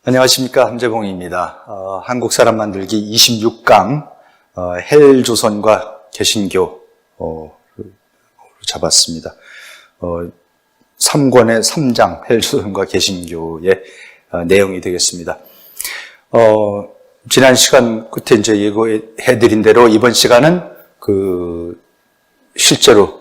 안녕하십니까, 함재봉입니다. 한국 사람 만들기 26강 헬조선과 개신교 잡았습니다. 3권의 3장 헬조선과 개신교의 내용이 되겠습니다. 지난 시간 끝에 이제 예고해드린 대로 이번 시간은 실제로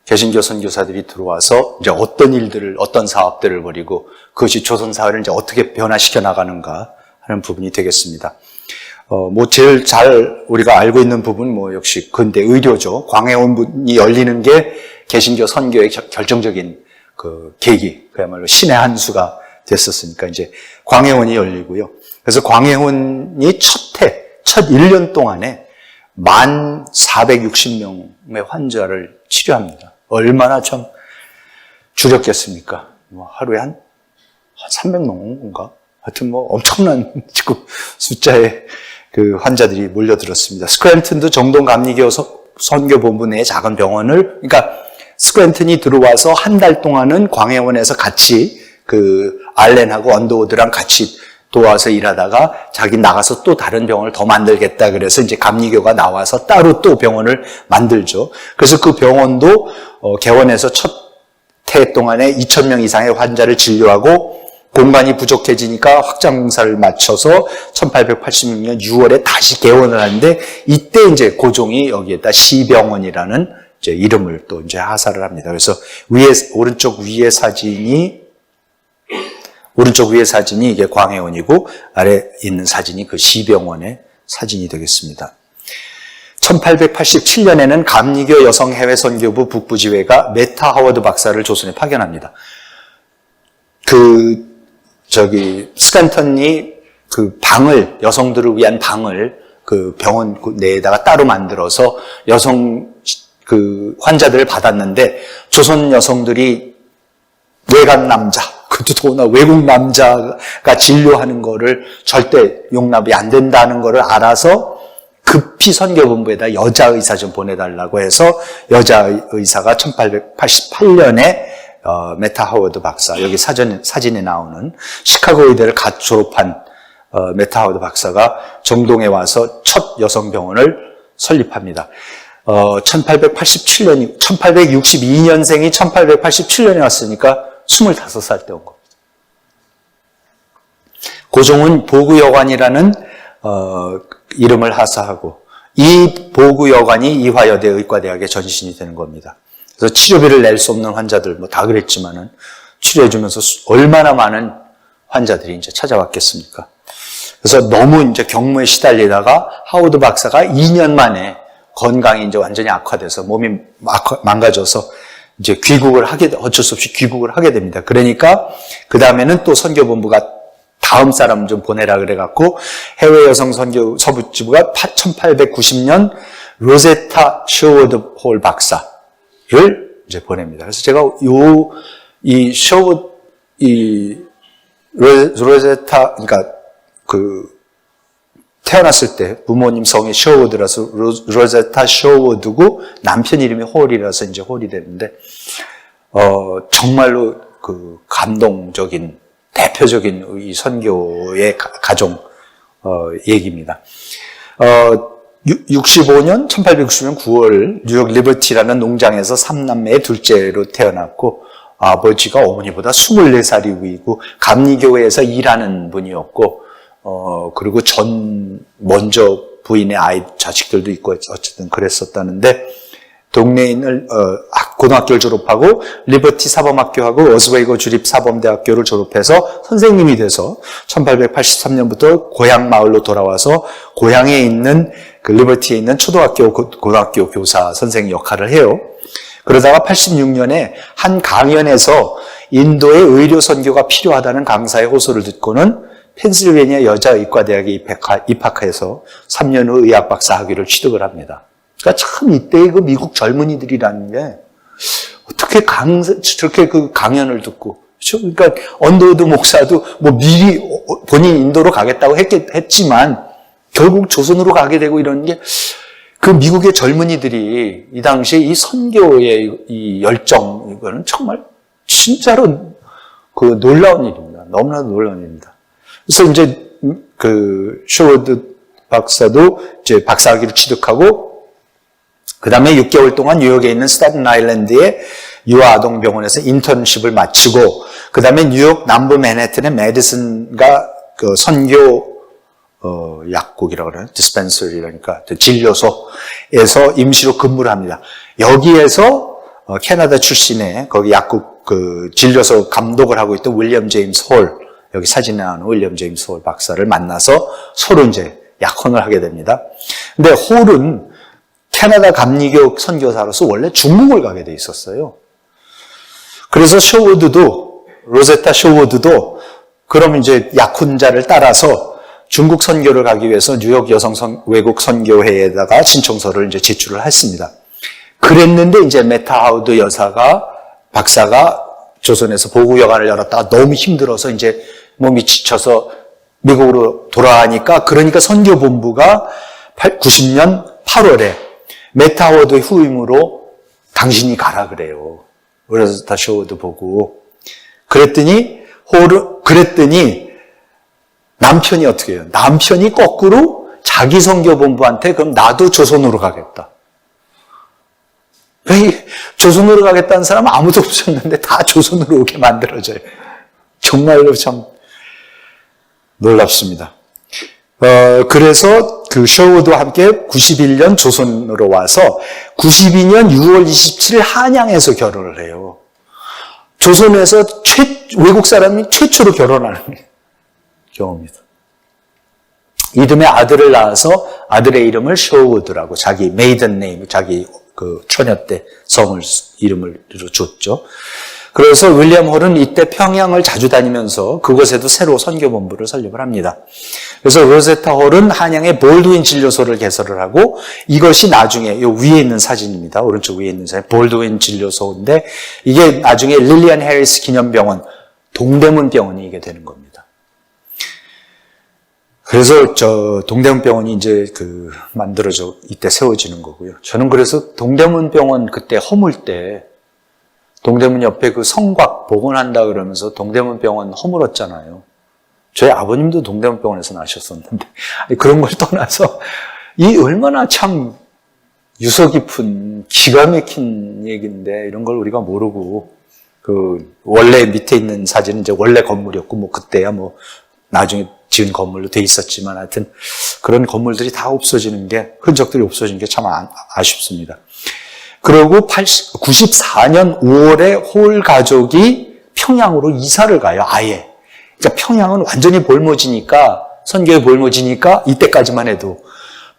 개신교 선교사들이 들어와서 이제 어떤 사업들을 벌이고 그것이 조선 사회를 이제 어떻게 변화시켜 나가는가 하는 부분이 되겠습니다. 제일 잘 우리가 알고 있는 부분 역시 근대 의료죠. 광해원이 열리는 게 개신교 선교의 결정적인 계기, 그야말로 신의 한 수가 됐었으니까 이제 광해원이 열리고요. 그래서 광해원이 첫 1년 동안에 1460명의 환자를 치료합니다. 얼마나 참 줄였겠습니까? 하루에 한 300명 건가? 하여튼 엄청난 숫자의 환자들이 몰려들었습니다. 스크랜튼도 정동감리교 선교본부 내 작은 병원을, 그러니까 스크랜튼이 들어와서 한 달 동안은 광해원에서 같이 알렌하고 언더우드랑 같이 도와서 일하다가 자기 나가서 또 다른 병원을 더 만들겠다 그래서 이제 감리교가 나와서 따로 또 병원을 만들죠. 그래서 그 병원도 개원해서 첫 해 동안에 2,000명 이상의 환자를 진료하고 공간이 부족해지니까 확장 공사를 마쳐서 1886년 6월에 다시 개원을 하는데 이때 이제 고종이 여기에다 시병원이라는 이제 이름을 또 이제 하사를 합니다. 그래서 오른쪽 위에 사진이 이게 광해원이고 아래 있는 사진이 그 시병원의 사진이 되겠습니다. 1887년에는 감리교 여성해외선교부 북부지회가 메타 하워드 박사를 조선에 파견합니다. 스탠턴이 여성들을 위한 방을 병원 내에다가 따로 만들어서 환자들을 받았는데 조선 여성들이 외간 남자, 그것도 더구나 외국 남자가 진료하는 거를 절대 용납이 안 된다는 거를 알아서 급히 선교본부에다 여자 의사 좀 보내달라고 해서 여자 의사가 1888년에 메타 하워드 박사, 여기 사진에 나오는 시카고 의대를 갓 졸업한 메타 하워드 박사가 정동에 와서 첫 여성병원을 설립합니다. 1862년생이 1887년에 왔으니까 25살 때 온 겁니다. 고종은 보구여관이라는 이름을 하사하고 이 보구여관이 이화여대 의과대학의 전신이 되는 겁니다. 그래서 치료비를 낼 수 없는 환자들 다 그랬지만은 치료해주면서 얼마나 많은 환자들이 이제 찾아왔겠습니까? 그래서 너무 이제 경무에 시달리다가 하워드 박사가 2년 만에 건강이 이제 완전히 악화돼서 몸이 망가져서 이제 어쩔 수 없이 귀국을 하게 됩니다. 그러니까 그 다음에는 또 선교본부가 다음 사람 좀 보내라 그래갖고 해외 여성 선교 서부지부가 1890년 로제타 쇼워드 홀 박사를 이제 보냅니다. 그래서 제가 로제타, 그러니까 태어났을 때 부모님 성이 쇼워드라서 로제타 쇼워드고 남편 이름이 홀이라서 이제 홀이 되는데 정말로 감동적인 대표적인 이 선교의 가정 얘기입니다. 1860년 9월 뉴욕 리버티라는 농장에서 3남매의 둘째로 태어났고 아버지가 어머니보다 24살이 위고 감리교회에서 일하는 분이었고 그리고 먼저 부인의 자식들도 있고 어쨌든 그랬었다는데 동네에 있는 고등학교를 졸업하고 리버티 사범학교하고 오스웨이거 주립사범대학교를 졸업해서 선생님이 돼서 1883년부터 고향 마을로 돌아와서 고향에 있는 그 리버티에 있는 초등학교, 고등학교 교사 선생 역할을 해요. 그러다가 86년에 한 강연에서 인도의 의료 선교가 필요하다는 강사의 호소를 듣고는 펜실베니아 여자의과대학에 입학해서 3년 후 의학 박사 학위를 취득을 합니다. 그러니까 참 이때의 그 미국 젊은이들이라는 게 어떻게 저렇게 그 강연을 듣고, 그렇죠? 그러니까 언더우드 목사도 뭐 미리 본인 인도로 가겠다고 했지만 결국 조선으로 가게 되고 이런 게 그 미국의 젊은이들이 이 당시에 이 선교의 이 열정, 이거는 정말 진짜로 그 놀라운 일입니다. 너무나도 놀라운 일입니다. 그래서 이제 그 셔워드 박사도 이제 박사학위를 취득하고 그 다음에 6개월 동안 뉴욕에 있는 스타튼 아일랜드의 유아아동병원에서 인턴십을 마치고 그 다음에 뉴욕 남부 맨해튼의 메디슨가 그 선교 약국이라고 그래요. 디스펜서리라니까 진료소에서 임시로 근무를 합니다. 여기에서 캐나다 출신의 거기 약국 그 진료소 감독을 하고 있던 윌리엄 제임스 홀, 여기 사진에 나오는 윌리엄 제임스 홀 박사를 만나서 서로 이제 약혼을 하게 됩니다. 근데 홀은 캐나다 감리교 선교사로서 원래 중국을 가게 돼 있었어요. 그래서 셔워드도, 로제타 셔워드도 그럼 이제 약혼자를 따라서 중국 선교를 가기 위해서 뉴욕 외국 선교회에다가 신청서를 이제 제출을 했습니다. 그랬는데 이제 메타 하우드 박사가 조선에서 보구여관을 열었다가 너무 힘들어서 이제 몸이 지쳐서 미국으로 돌아가니까 그러니까 선교본부가 90년 8월에 메타 하우드의 후임으로 당신이 가라 그래요. 그래서 다 셔워드 보고 그랬더니 남편이 어떻게 해요? 남편이 거꾸로 자기 선교본부한테 그럼 나도 조선으로 가겠다. 조선으로 가겠다는 사람은 아무도 없었는데 다 조선으로 오게 만들어져요. 정말로 참 놀랍습니다. 그래서 그 셔워드와 함께 91년 조선으로 와서 92년 6월 27일 한양에서 결혼을 해요. 조선에서 외국 사람이 최초로 결혼하는 경우입니다. 이듬해 아들을 낳아서 아들의 이름을 셔워드라고 자기 메이든 네임, 자기 그 처녀 때 이름을 줬죠. 그래서 윌리엄 홀은 이때 평양을 자주 다니면서 그곳에도 새로 선교본부를 설립을 합니다. 그래서 로제타 홀은 한양에 볼드윈 진료소를 개설을 하고 이것이 나중에 이 위에 있는 사진입니다. 오른쪽 위에 있는 사진 볼드윈 진료소인데 이게 나중에 릴리안 해리스 기념병원 동대문 병원이 이게 되는 겁니다. 그래서 동대문 병원이 이제 만들어져 이때 세워지는 거고요. 저는 그래서 동대문 병원 그때 허물 때 동대문 옆에 그 성곽 복원한다 그러면서 동대문 병원 허물었잖아요. 저희 아버님도 동대문 병원에서 나셨었는데 그런 걸 떠나서 이 얼마나 참 유서 깊은 기가 막힌 얘기인데 이런 걸 우리가 모르고 원래 밑에 있는 사진은 이제 원래 건물이었고 뭐 그때야 뭐 나중에 지은 건물로 돼 있었지만 하여튼 그런 건물들이 다 없어지는 게 흔적들이 없어지는 게 참 아쉽습니다. 그리고 94년 5월에 홀 가족이 평양으로 이사를 가요. 아예. 그러니까 평양은 완전히 볼모지니까 선교의 볼모지니까 이때까지만 해도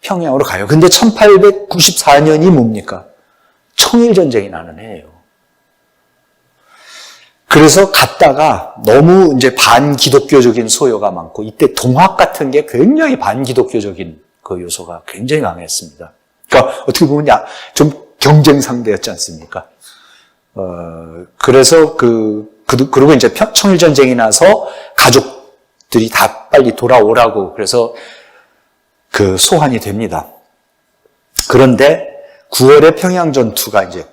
평양으로 가요. 근데 1894년이 뭡니까? 청일전쟁이 나는 해예요. 그래서 갔다가 너무 이제 반기독교적인 소요가 많고 이때 동학 같은 게 굉장히 반기독교적인 그 요소가 굉장히 강했습니다. 그러니까 어떻게 보면 좀 경쟁 상대였지 않습니까? 그래서 그리고 이제 청일전쟁이 나서 가족들이 다 빨리 돌아오라고 그래서 소환이 됩니다. 그런데 9월에 평양전투가 이제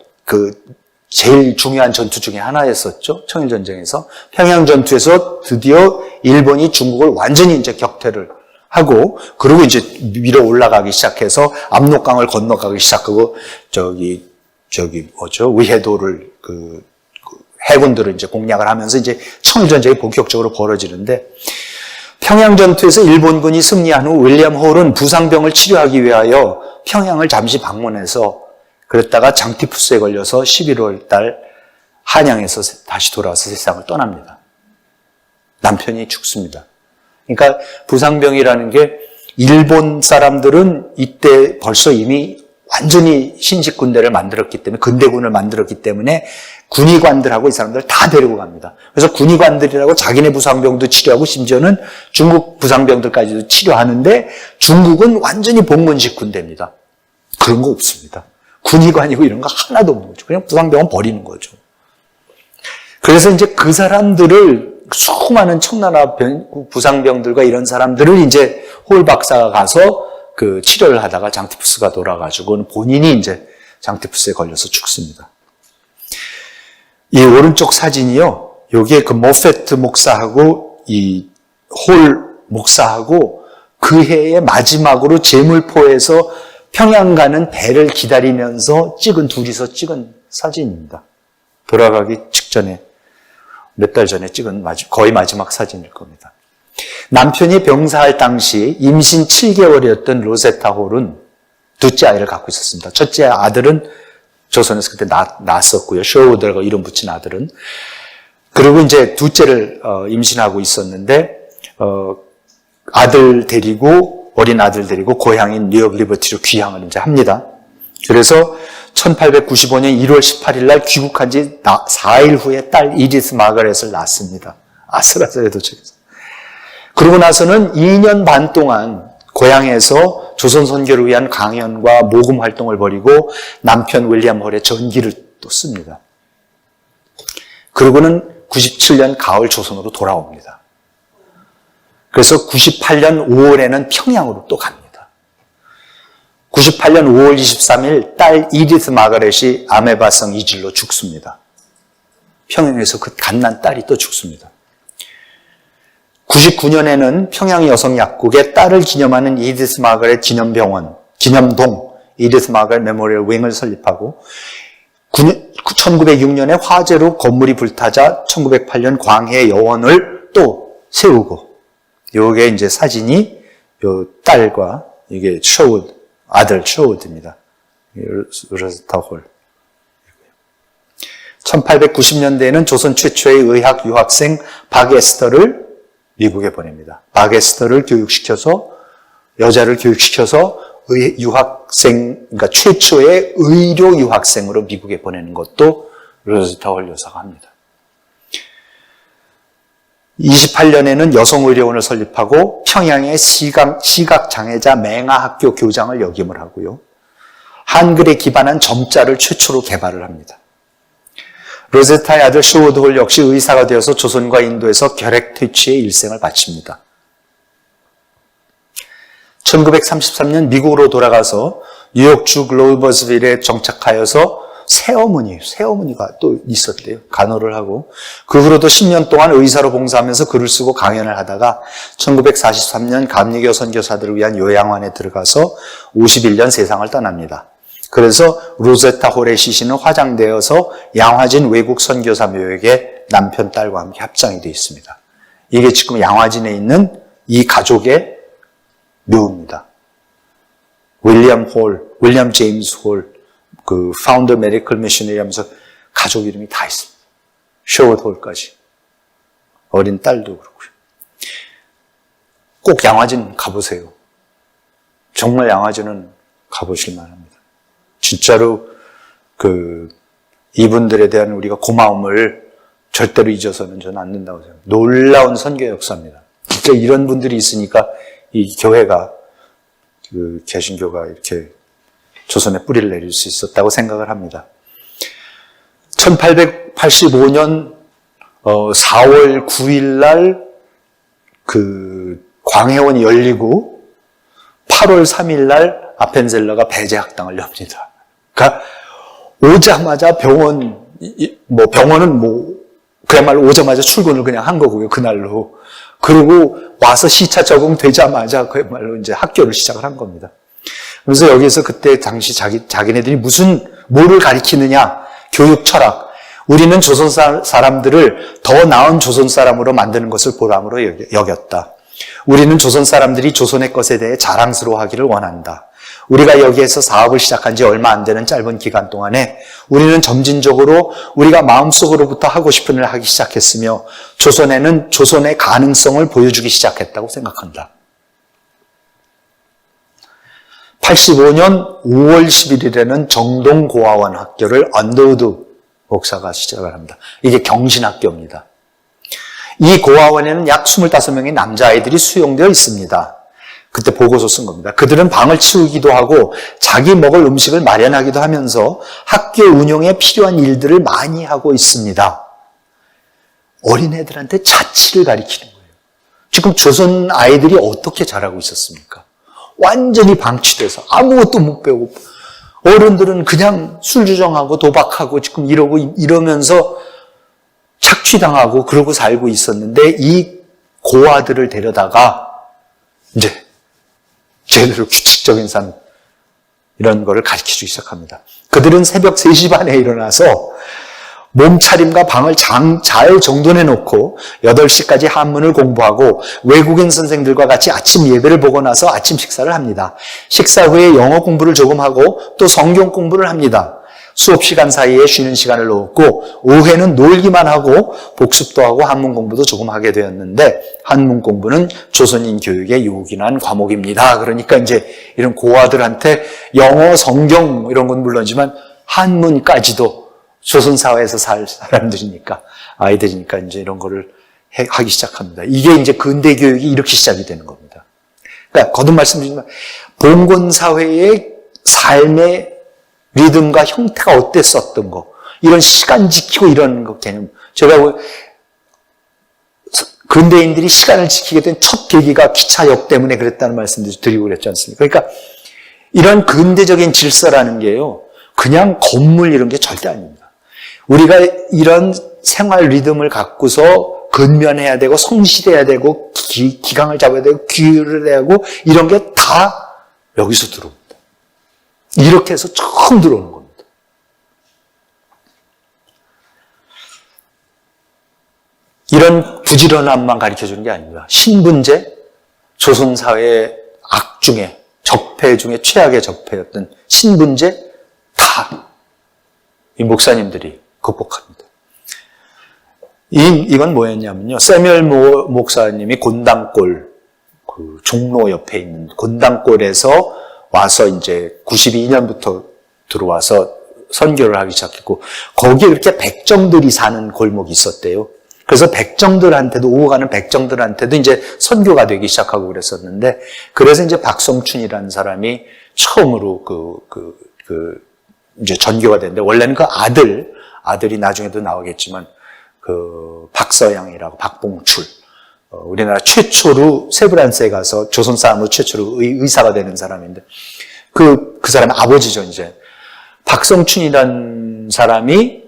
제일 중요한 전투 중에 하나였었죠. 청일전쟁에서. 평양전투에서 드디어 일본이 중국을 완전히 이제 격퇴를 하고, 그리고 이제 밀어 올라가기 시작해서 압록강을 건너가기 시작하고, 위해도를, 해군들을 이제 공략을 하면서 이제 청일전쟁이 본격적으로 벌어지는데, 평양전투에서 일본군이 승리한 후 윌리엄 홀은 부상병을 치료하기 위하여 평양을 잠시 방문해서 그랬다가 장티푸스에 걸려서 11월 달 한양에서 다시 돌아와서 세상을 떠납니다. 남편이 죽습니다. 그러니까 부상병이라는 게 일본 사람들은 이때 벌써 이미 완전히 신식 군대를 만들었기 때문에, 근대군을 만들었기 때문에 군의관들하고 이 사람들 다 데리고 갑니다. 그래서 군의관들이라고 자기네 부상병도 치료하고 심지어는 중국 부상병들까지도 치료하는데 중국은 완전히 봉건식 군대입니다. 그런 거 없습니다. 군의관이고 이런 거 하나도 없는 거죠. 그냥 부상병은 버리는 거죠. 그래서 이제 그 사람들을, 수많은 청나라 부상병들과 이런 사람들을 이제 홀 박사가 가서 그 치료를 하다가 장티푸스가 돌아가지고 본인이 이제 장티푸스에 걸려서 죽습니다. 이 오른쪽 사진이요, 여기에 그 모페트 목사하고 이 홀 목사하고 그 해의 마지막으로 제물포에서 평양 가는 배를 기다리면서 둘이서 찍은 사진입니다. 돌아가기 직전에, 몇 달 전에 찍은 거의 마지막 사진일 겁니다. 남편이 병사할 당시 임신 7개월이었던 로제타 홀은 둘째 아이를 갖고 있었습니다. 첫째 아들은 조선에서 그때 낳았었고요. 쇼우드라고 이름 붙인 아들은. 그리고 이제 둘째를 임신하고 있었는데, 어린 아들 데리고 고향인 뉴욕 리버티로 귀향을 이제 합니다. 그래서 1895년 1월 18일 날 귀국한 지 4일 후에 딸 이디스 마가렛을 낳습니다. 아슬아슬해 도착해서. 그러고 나서는 2년 반 동안 고향에서 조선 선교를 위한 강연과 모금 활동을 벌이고 남편 윌리엄 홀의 전기를 또 씁니다. 그러고는 97년 가을 조선으로 돌아옵니다. 그래서 98년 5월에는 평양으로 또 갑니다. 98년 5월 23일 딸 이디스 마가렛이 아메바성 이질로 죽습니다. 평양에서 그 갓난 딸이 또 죽습니다. 99년에는 평양 여성약국에 딸을 기념하는 이디스 마가렛 기념병원, 기념동 이디스 마가렛 메모리얼 윙을 설립하고 1906년에 화재로 건물이 불타자 1908년 광해 여원을 또 세우고, 요게 이제 사진이 요 딸과 이게 아들 쇼우드입니다. 로제타 홀. 1890년대에는 조선 최초의 의학 유학생 박에스터를 미국에 보냅니다. 박에스터를 여자를 교육시켜서 그러니까 최초의 의료 유학생으로 미국에 보내는 것도 로제타 홀 여사가 합니다. 28년에는 여성의료원을 설립하고 평양의 시각장애자 맹아학교 교장을 역임을 하고요. 한글에 기반한 점자를 최초로 개발을 합니다. 로제타의 아들 쇼우드 홀 역시 의사가 되어서 조선과 인도에서 결핵퇴치의 일생을 바칩니다. 1933년 미국으로 돌아가서 뉴욕주 글로버스빌에 정착하여서 새어머니가 또 있었대요. 간호를 하고. 그 후로도 10년 동안 의사로 봉사하면서 글을 쓰고 강연을 하다가 1943년 감리교 선교사들을 위한 요양원에 들어가서 51년 세상을 떠납니다. 그래서 로제타 홀의 시신은 화장되어서 양화진 외국 선교사 묘역에 남편, 딸과 함께 합장이 되어 있습니다. 이게 지금 양화진에 있는 이 가족의 묘입니다. 윌리엄 제임스 홀, 그 파운더 메디컬 미셔너리 하면서 가족 이름이 다 있습니다. 쇼우드 홀까지. 어린 딸도 그렇고요. 꼭 양화진 가보세요. 정말 양화진은 가보실 만합니다. 진짜로 이분들에 대한 우리가 고마움을 절대로 잊어서는 저는 안 된다고 생각합니다. 놀라운 선교 역사입니다. 진짜 이런 분들이 있으니까 이 교회가, 개신교가 이렇게 조선에 뿌리를 내릴 수 있었다고 생각을 합니다. 1885년 4월 9일 날 광해원이 열리고 8월 3일 날 아펜젤러가 배제학당을 엽니다. 그러니까 오자마자 병원은 그야말로 오자마자 출근을 그냥 한 거고요, 그날로. 그리고 와서 시차 적응되자마자 그야말로 이제 학교를 시작을 한 겁니다. 그래서 여기서 그때 당시 자기네들이 뭐를 가리키느냐, 교육 철학. 우리는 조선 사람들을 더 나은 조선 사람으로 만드는 것을 보람으로 여겼다. 우리는 조선 사람들이 조선의 것에 대해 자랑스러워하기를 원한다. 우리가 여기에서 사업을 시작한 지 얼마 안 되는 짧은 기간 동안에 우리는 점진적으로 우리가 마음속으로부터 하고 싶은 일을 하기 시작했으며 조선에는 조선의 가능성을 보여주기 시작했다고 생각한다. 85년 5월 11일에는 정동고아원 학교를 언더우드 목사가 시작을 합니다. 이게 경신학교입니다. 이 고아원에는 약 25명의 남자아이들이 수용되어 있습니다. 그때 보고서 쓴 겁니다. 그들은 방을 치우기도 하고 자기 먹을 음식을 마련하기도 하면서 학교 운영에 필요한 일들을 많이 하고 있습니다. 어린애들한테 자치를 가리키는 거예요. 지금 조선 아이들이 어떻게 자라고 있었습니까? 완전히 방치돼서 아무것도 못 배우고 어른들은 그냥 술주정하고 도박하고 지금 이러면서 착취당하고 그러고 살고 있었는데 이 고아들을 데려다가 이제 제대로 규칙적인 삶 이런 거를 가르치기 시작합니다. 그들은 새벽 3시 반에 일어나서 몸차림과 방을 잘 정돈해 놓고 8시까지 한문을 공부하고 외국인 선생들과 같이 아침 예배를 보고 나서 아침 식사를 합니다. 식사 후에 영어 공부를 조금 하고 또 성경 공부를 합니다. 수업 시간 사이에 쉬는 시간을 넣었고 오후에는 놀기만 하고 복습도 하고 한문 공부도 조금 하게 되었는데 한문 공부는 조선인 교육에 요긴한 과목입니다. 그러니까 이제 이런 고아들한테 영어, 성경 이런 건 물론이지만 한문까지도 조선 사회에서 살 사람들이니까 아이들이니까 이제 이런 거를 하기 시작합니다. 이게 이제 근대 교육이 이렇게 시작이 되는 겁니다. 그러니까 거듭 말씀드리지만 봉건 사회의 삶의 리듬과 형태가 어땠었던 거, 이런 시간 지키고 이런 거 개념. 제가 근대인들이 시간을 지키게 된 첫 계기가 기차역 때문에 그랬다는 말씀도 드리고 그랬지 않습니까? 그러니까 이런 근대적인 질서라는 게요, 그냥 건물 이런 게 절대 아닙니다. 우리가 이런 생활 리듬을 갖고서 근면해야 되고 성실해야 되고 기강을 잡아야 되고 규율을 해야 하고 이런 게 다 여기서 들어옵니다. 이렇게 해서 처음 들어오는 겁니다. 이런 부지런함만 가르쳐주는 게 아닙니다. 신분제, 조선사회의 악 중에, 적폐 중에 최악의 적폐였던 신분제 다 이 목사님들이 극복합니다. 이건 뭐였냐면요. 세뮤얼 목사님이 곤당골, 그 종로 옆에 있는 곤당골에서 와서 이제 92년부터 들어와서 선교를 하기 시작했고, 거기에 이렇게 백정들이 사는 골목이 있었대요. 그래서 백정들한테도, 오고 가는 백정들한테도 이제 선교가 되기 시작하고 그랬었는데, 그래서 이제 박성춘이라는 사람이 처음으로 이제 전교가 됐는데, 원래는 그 아들이 나중에도 나오겠지만, 그 박서양이라고, 박봉출, 우리나라 최초로 세브란스에 가서 조선 사람으로 최초로 의사가 되는 사람인데, 그 사람의 아버지죠, 이제. 박성춘이라는 사람이,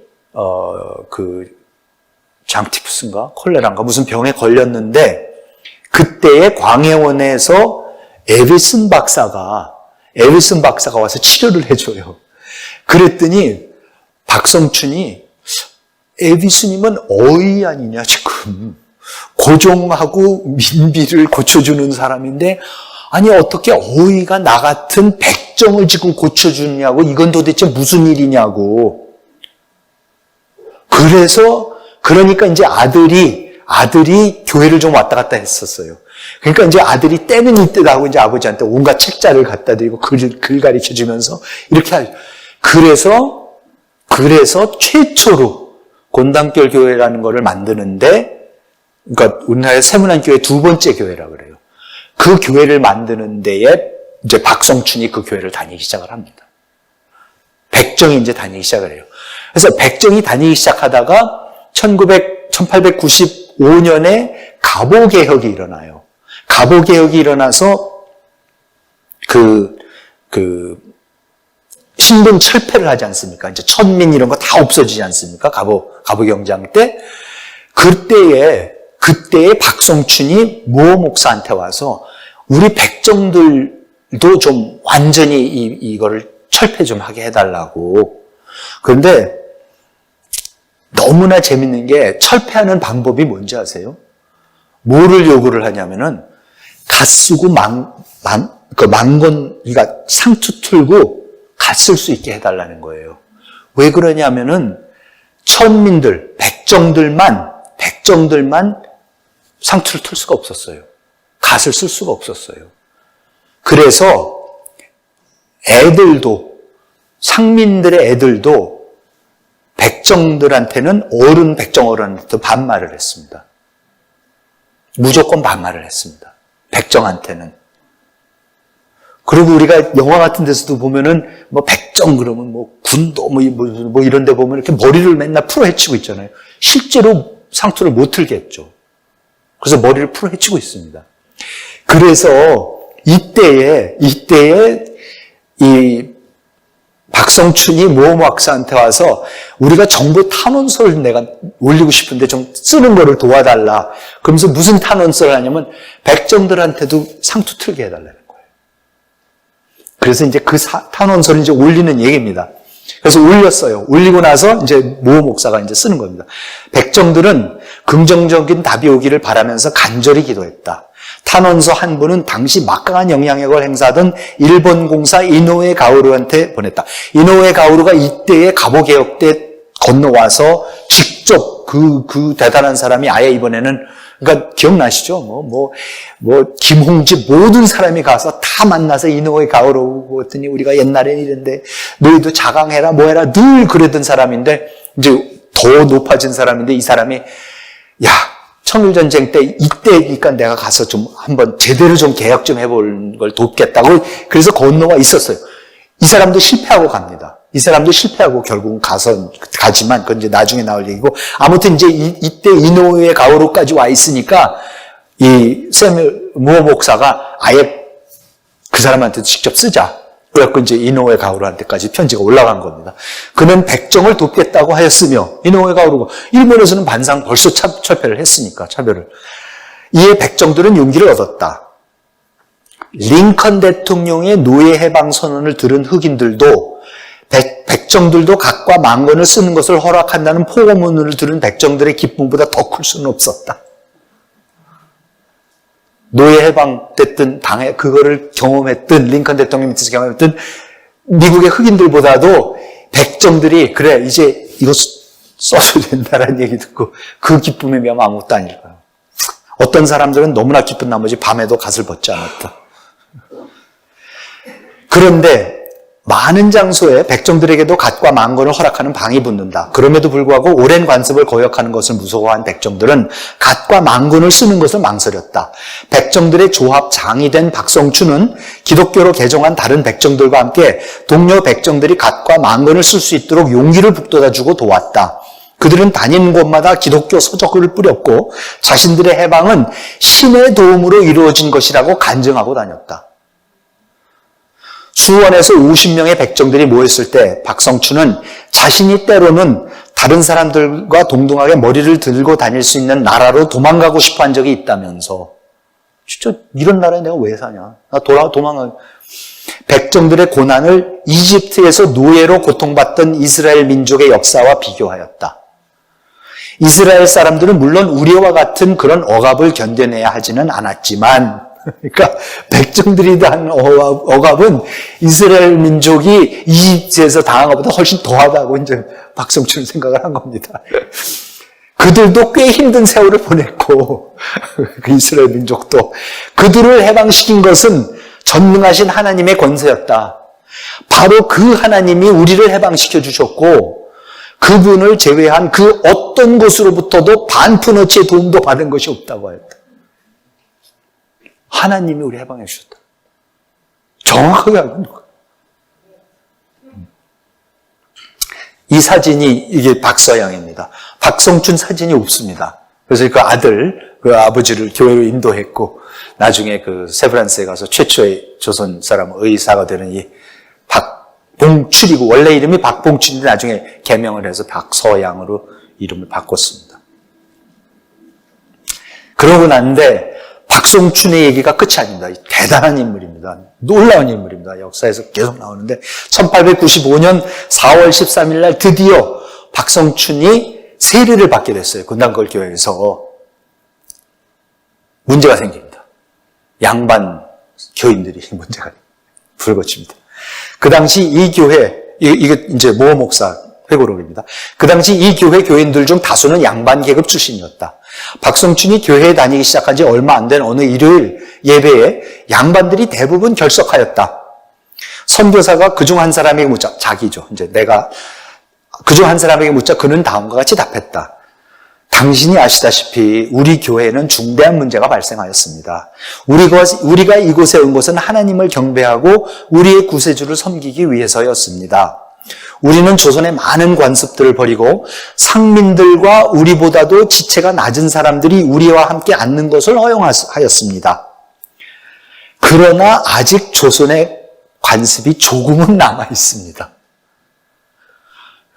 장티푸스인가? 콜레라인가? 무슨 병에 걸렸는데, 그때에 광해원에서 에비슨 박사가 와서 치료를 해줘요. 그랬더니, 박성춘이, 에비스님은 어이 아니냐, 지금. 고종하고 민비를 고쳐주는 사람인데, 아니, 어떻게 어이가 나 같은 백정을 지금 고쳐주냐고, 이건 도대체 무슨 일이냐고. 그러니까 이제 아들이 교회를 좀 왔다 갔다 했었어요. 그러니까 이제 아들이 때는 이때다 하고 이제 아버지한테 온갖 책자를 갖다 드리고 글 가르쳐 주면서 이렇게 하죠. 그래서 최초로 곤당결 교회라는 거를 만드는데, 그러니까 우리나라의 세문안교회 두 번째 교회라고 그래요. 그 교회를 만드는 데에 이제 박성춘이 그 교회를 다니기 시작을 합니다. 백정이 이제 다니기 시작을 해요. 그래서 백정이 다니기 시작하다가 1895년에 갑오개혁이 일어나요. 갑오개혁이 일어나서 신분 철폐를 하지 않습니까? 이제 천민 이런 거 다 없어지지 않습니까? 갑오경장 때. 그때에 박성춘이 모 목사한테 와서 우리 백정들도 좀 완전히 이거를 철폐 좀 하게 해달라고. 그런데 너무나 재밌는 게 철폐하는 방법이 뭔지 아세요? 뭐를 요구를 하냐면은 갓 쓰고 그 망건, 그러니까 상투 틀고 갔을 수 있게 해달라는 거예요. 왜 그러냐면은 천민들, 백정들만 상투를 틀 수가 없었어요. 갓을 쓸 수가 없었어요. 그래서 애들도, 상민들의 애들도 백정들한테는 백정 어른한테 반말을 했습니다. 무조건 반말을 했습니다. 백정한테는. 그리고 우리가 영화 같은 데서도 보면은 백정 그러면 군도 이런 데 보면 이렇게 머리를 맨날 풀어 헤치고 있잖아요. 실제로 상투를 못 틀게 했죠. 그래서 머리를 풀어 헤치고 있습니다. 그래서 이때에 이 박성춘이 모 박사한테 와서 우리가 정부 탄원서를 내가 올리고 싶은데 좀 쓰는 거를 도와달라. 그러면서 무슨 탄원서를 하냐면 백정들한테도 상투 틀게 해달라는 거예요. 그래서 이제 그 탄원서를 이제 올리는 얘기입니다. 그래서 올렸어요. 올리고 나서 이제 모 목사가 이제 쓰는 겁니다. 백정들은 긍정적인 답이 오기를 바라면서 간절히 기도했다. 탄원서 한 부는 당시 막강한 영향력을 행사하던 일본 공사 이노우에 가오루한테 보냈다. 이노우에 가오루가 이때의 갑오개혁 때 건너와서 직접 그 대단한 사람이 아예 이번에는, 그러니까 기억나시죠? 김홍지 모든 사람이 가서 다 만나서 이노우에 가오루 했더니 우리가 옛날엔 이랬는데 너희도 자강해라 뭐해라 늘 그랬던 사람인데 이제 더 높아진 사람인데 이 사람이 청일전쟁 때 이때니까 내가 가서 좀 한번 제대로 좀 개혁 좀 해볼 걸 돕겠다고 그래서 건너와 있었어요. 이 사람도 실패하고 갑니다. 이 사람도 실패하고 결국은 가지만 그건 이제 나중에 나올 얘기고 아무튼 이제 이때 이노우에 가오루까지 와 있으니까 이 세뮤 무어 목사가 아예 그 사람한테 직접 쓰자. 그래갖고 이제 이노우에 가오루한테까지 편지가 올라간 겁니다. 그는 백정을 돕겠다고 하였으며 이노우에 가오루가 일본에서는 반상 벌써 철폐를 했으니까 차별을. 이에 백정들은 용기를 얻었다. 링컨 대통령의 노예 해방 선언을 들은 흑인들도 백정들도 각과 망건을 쓰는 것을 허락한다는 포고문을 들은 백정들의 기쁨보다 더 클 수는 없었다. 노예 해방됐든 그거를 경험했던 링컨 대통령 밑에서 경험했던 미국의 흑인들보다도 백정들이 그래 이제 이거 써줘야 된다라는 얘기 듣고 그 기쁨에 비하면 아무것도 아닐까요? 어떤 사람들은 너무나 기쁜 나머지 밤에도 갓을 벗지 않았다. 그런데 많은 장소에 백정들에게도 갓과 망건을 허락하는 방이 붙는다. 그럼에도 불구하고 오랜 관습을 거역하는 것을 무서워한 백정들은 갓과 망건을 쓰는 것을 망설였다. 백정들의 조합장이 된 박성춘은 기독교로 개종한 다른 백정들과 함께 동료 백정들이 갓과 망건을 쓸 수 있도록 용기를 북돋아주고 도왔다. 그들은 다니는 곳마다 기독교 서적을 뿌렸고 자신들의 해방은 신의 도움으로 이루어진 것이라고 간증하고 다녔다. 수원에서 50명의 백정들이 모였을 때 박성춘은 자신이 때로는 다른 사람들과 동등하게 머리를 들고 다닐 수 있는 나라로 도망가고 싶어 한 적이 있다면서 진짜 이런 나라에 내가 왜 사냐? 나 도망가. 백정들의 고난을 이집트에서 노예로 고통받던 이스라엘 민족의 역사와 비교하였다. 이스라엘 사람들은 물론 우리와 같은 그런 억압을 견뎌내야 하지는 않았지만 그러니까 백정들이 당한 억압은 이스라엘 민족이 이집트에서 당한 것보다 훨씬 더하다고 이제 박성춘은 생각을 한 겁니다. 그들도 꽤 힘든 세월을 보냈고 그 이스라엘 민족도 그들을 해방시킨 것은 전능하신 하나님의 권세였다. 바로 그 하나님이 우리를 해방시켜 주셨고 그분을 제외한 그 어떤 곳으로부터도 반푼어치의 도움도 받은 것이 없다고 하였다. 하나님이 우리 해방해 주셨다. 정확하게 알고 있는 거예요. 이 사진이 이게 박서양입니다. 박성춘 사진이 없습니다. 그래서 그 아들, 그 아버지를 교회로 인도했고 나중에 그 세브란스에 가서 최초의 조선 사람 의사가 되는 이 박봉출이고 원래 이름이 박봉출인데 나중에 개명을 해서 박서양으로 이름을 바꿨습니다. 그러고 났는데 박성춘의 얘기가 끝이 아닙니다. 대단한 인물입니다. 놀라운 인물입니다. 역사에서 계속 나오는데 1895년 4월 13일 날 드디어 박성춘이 세례를 받게 됐어요. 군단걸 교회에서. 문제가 생깁니다. 양반 교인들이 문제가 불거집니다. 그 당시 이 교회, 이게 이제 모 목사 회고록입니다. 그 당시 이 교회 교인들 중 다수는 양반 계급 출신이었다. 박성춘이 교회에 다니기 시작한 지 얼마 안 된 어느 일요일 예배에 양반들이 대부분 결석하였다. 선교사가 그중 한 사람에게 묻자, 자기죠. 이제 내가 그중 한 사람에게 묻자 그는 다음과 같이 답했다. 당신이 아시다시피 우리 교회에는 중대한 문제가 발생하였습니다. 우리가 이곳에 온 것은 하나님을 경배하고 우리의 구세주를 섬기기 위해서였습니다. 우리는 조선의 많은 관습들을 버리고 상민들과 우리보다도 지체가 낮은 사람들이 우리와 함께 앉는 것을 허용하였습니다. 그러나 아직 조선의 관습이 조금은 남아 있습니다.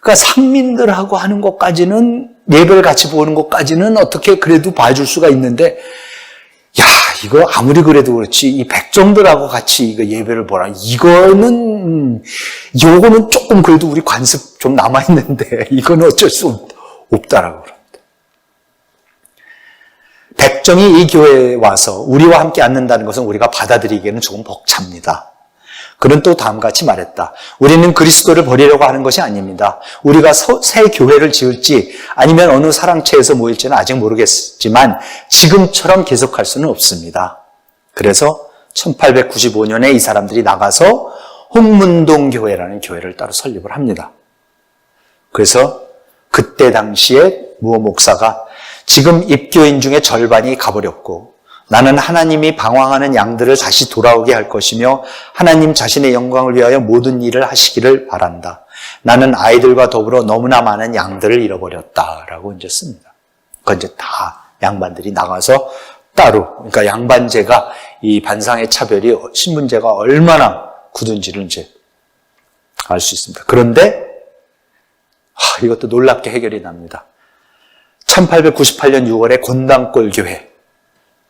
그러니까 상민들하고 하는 것까지는, 예배를 같이 보는 것까지는 어떻게 그래도 봐줄 수가 있는데, 야, 이거 아무리 그래도 그렇지, 이 백정들하고 같이 이거 예배를 보라. 요거는 조금 그래도 우리 관습 좀 남아있는데, 이거는 어쩔 수 없다라고 그럽니다. 백정이 이 교회에 와서 우리와 함께 앉는다는 것은 우리가 받아들이기에는 조금 벅찹니다. 그는 또 다음같이 말했다. 우리는 그리스도를 버리려고 하는 것이 아닙니다. 우리가 새 교회를 지을지 아니면 어느 사랑채에서 모일지는 아직 모르겠지만 지금처럼 계속할 수는 없습니다. 그래서 1895년에 이 사람들이 나가서 홍문동 교회라는 교회를 따로 설립을 합니다. 그래서 그때 당시에 모 목사가 지금 입교인 중에 절반이 가버렸고 나는 하나님이 방황하는 양들을 다시 돌아오게 할 것이며 하나님 자신의 영광을 위하여 모든 일을 하시기를 바란다. 나는 아이들과 더불어 너무나 많은 양들을 잃어버렸다라고 이제 씁니다. 그건 이제 다 양반들이 나가서 따로, 그러니까 양반제가 이 반상의 차별이 신분제가 얼마나 굳은지를 이제 알 수 있습니다. 그런데 이것도 놀랍게 해결이 납니다. 1898년 6월에 곤당골 교회,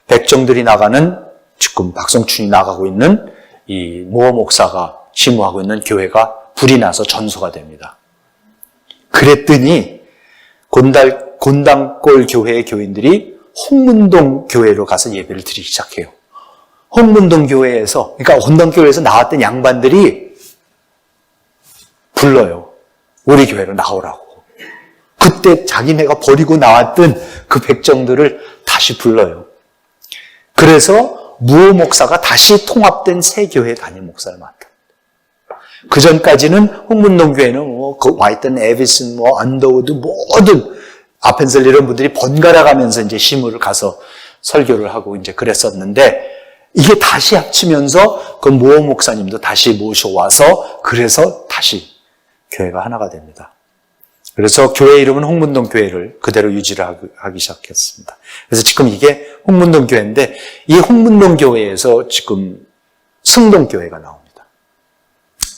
백정들이 나가는, 지금 박성춘이 나가고 있는 이 모 목사가 심우하고 있는 교회가 불이 나서 전소가 됩니다. 그랬더니 곤당골 교회의 교인들이 홍문동 교회로 가서 예배를 드리기 시작해요. 홍문동 교회에서, 그러니까 곤당교회에서 나왔던 양반들이 불러요. 우리 교회로 나오라고. 그때 자기네가 버리고 나왔던 그 백정들을 다시 불러요. 그래서 무 목사가 다시 통합된 새 교회 담임 목사를 맡아. 그 전까지는 홍문동 교회는 와있던 에비슨, 언더우드 모든 아펜셀 이런 분들이 번갈아 가면서 이제 시무를 가서 설교를 하고 이제 그랬었는데 이게 다시 합치면서 그 모 목사님도 다시 모셔와서 그래서 다시 교회가 하나가 됩니다. 그래서 교회 이름은 홍문동 교회를 그대로 유지를 하기 시작했습니다. 그래서 지금 이게 홍문동 교회인데 이 홍문동 교회에서 지금 승동교회가 나옵니다.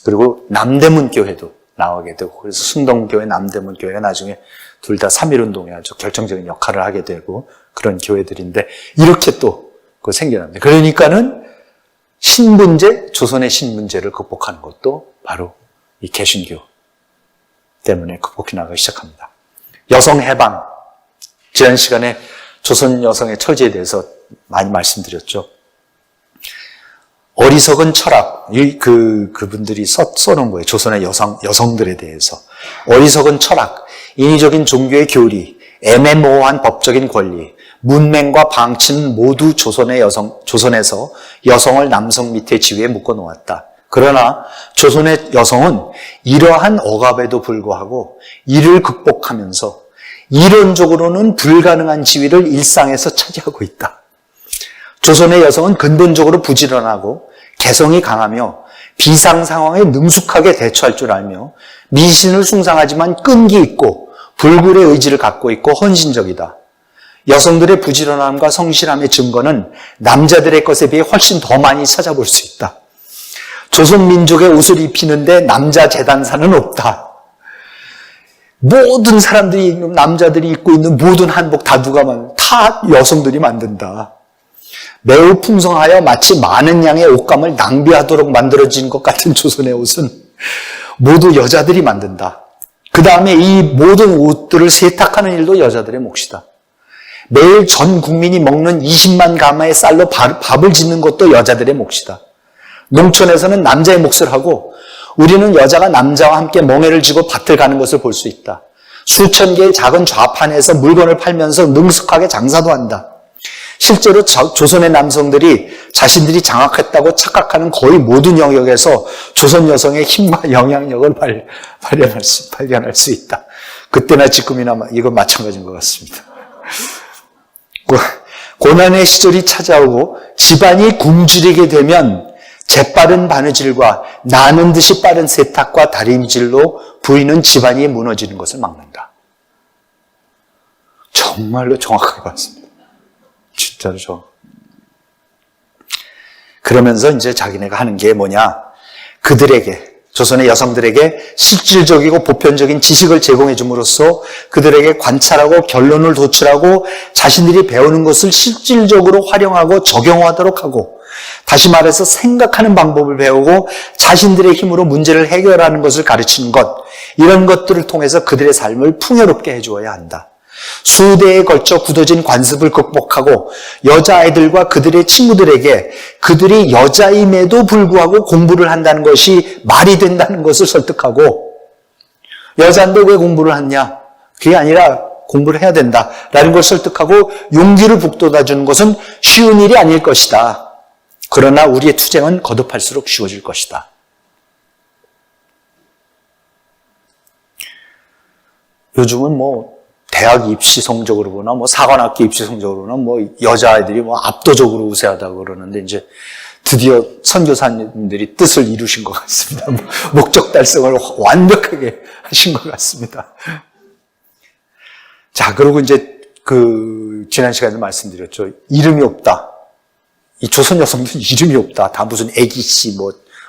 그리고 남대문 교회도 나오게 되고 그래서 승동교회, 남대문 교회가 나중에 둘 다 3.1운동에 아주 결정적인 역할을 하게 되고 그런 교회들인데 이렇게 또 생겨납니다. 그러니까는 신분제, 조선의 신분제를 극복하는 것도 바로 이 개신교 때문에 극복해 나가기 시작합니다. 여성 해방. 지난 시간에 조선 여성의 처지에 대해서 많이 말씀드렸죠. 어리석은 철학, 그분들이 써놓은 거예요. 조선의 여성들에 대해서. 어리석은 철학, 인위적인 종교의 교리, 애매모호한 법적인 권리, 문맹과 방치는 모두 조선에서 여성을 남성 밑에 지위에 묶어놓았다. 그러나 조선의 여성은 이러한 억압에도 불구하고 이를 극복하면서 이론적으로는 불가능한 지위를 일상에서 차지하고 있다. 조선의 여성은 근본적으로 부지런하고 개성이 강하며 비상 상황에 능숙하게 대처할 줄 알며 미신을 숭상하지만 끈기 있고 불굴의 의지를 갖고 있고 헌신적이다. 여성들의 부지런함과 성실함의 증거는 남자들의 것에 비해 훨씬 더 많이 찾아볼 수 있다. 조선 민족의 옷을 입히는데 남자 재단사는 없다. 모든 사람들이, 남자들이 입고 있는 모든 한복 다 다 여성들이 만든다. 매우 풍성하여 마치 많은 양의 옷감을 낭비하도록 만들어진 것 같은 조선의 옷은 모두 여자들이 만든다. 그 다음에 이 모든 옷들을 세탁하는 일도 여자들의 몫이다. 매일 전 국민이 먹는 20만 가마의 쌀로 밥을 짓는 것도 여자들의 몫이다. 농촌에서는 남자의 몫을 하고 우리는 여자가 남자와 함께 멍에를 쥐고 밭을 가는 것을 볼 수 있다. 수천 개의 작은 좌판에서 물건을 팔면서 능숙하게 장사도 한다. 실제로 조선의 남성들이 자신들이 장악했다고 착각하는 거의 모든 영역에서 조선 여성의 힘과 영향력을 발견할 수 있다. 그때나 지금이나 이건 마찬가지인 것 같습니다. 고난의 시절이 찾아오고 집안이 굶주리게 되면 재빠른 바느질과 나는 듯이 빠른 세탁과 다림질로 부인은 집안이 무너지는 것을 막는다. 정말로 정확하게 봤습니다. 진짜로 그러면서 이제 자기네가 하는 게 뭐냐? 그들에게, 조선의 여성들에게 실질적이고 보편적인 지식을 제공해 줌으로써 그들에게 관찰하고 결론을 도출하고 자신들이 배우는 것을 실질적으로 활용하고 적용하도록 하고, 다시 말해서 생각하는 방법을 배우고 자신들의 힘으로 문제를 해결하는 것을 가르치는 것, 이런 것들을 통해서 그들의 삶을 풍요롭게 해주어야 한다. 수대에 걸쳐 굳어진 관습을 극복하고 여자아이들과 그들의 친구들에게 그들이 여자임에도 불구하고 공부를 한다는 것이 말이 된다는 것을 설득하고, 여자인데 왜 공부를 하냐? 그게 아니라 공부를 해야 된다라는 걸 설득하고 용기를 북돋아주는 것은 쉬운 일이 아닐 것이다. 그러나 우리의 투쟁은 거듭할수록 쉬워질 것이다. 요즘은 대학 입시 성적으로 보나, 사관학교 입시 성적으로 보나, 여자아이들이 압도적으로 우세하다고 그러는데, 이제 드디어 선교사님들이 뜻을 이루신 것 같습니다. 목적 달성을 완벽하게 하신 것 같습니다. 자, 그리고 이제 지난 시간에 말씀드렸죠. 이름이 없다. 이 조선 여성들은 이름이 없다. 다 무슨 애기씨,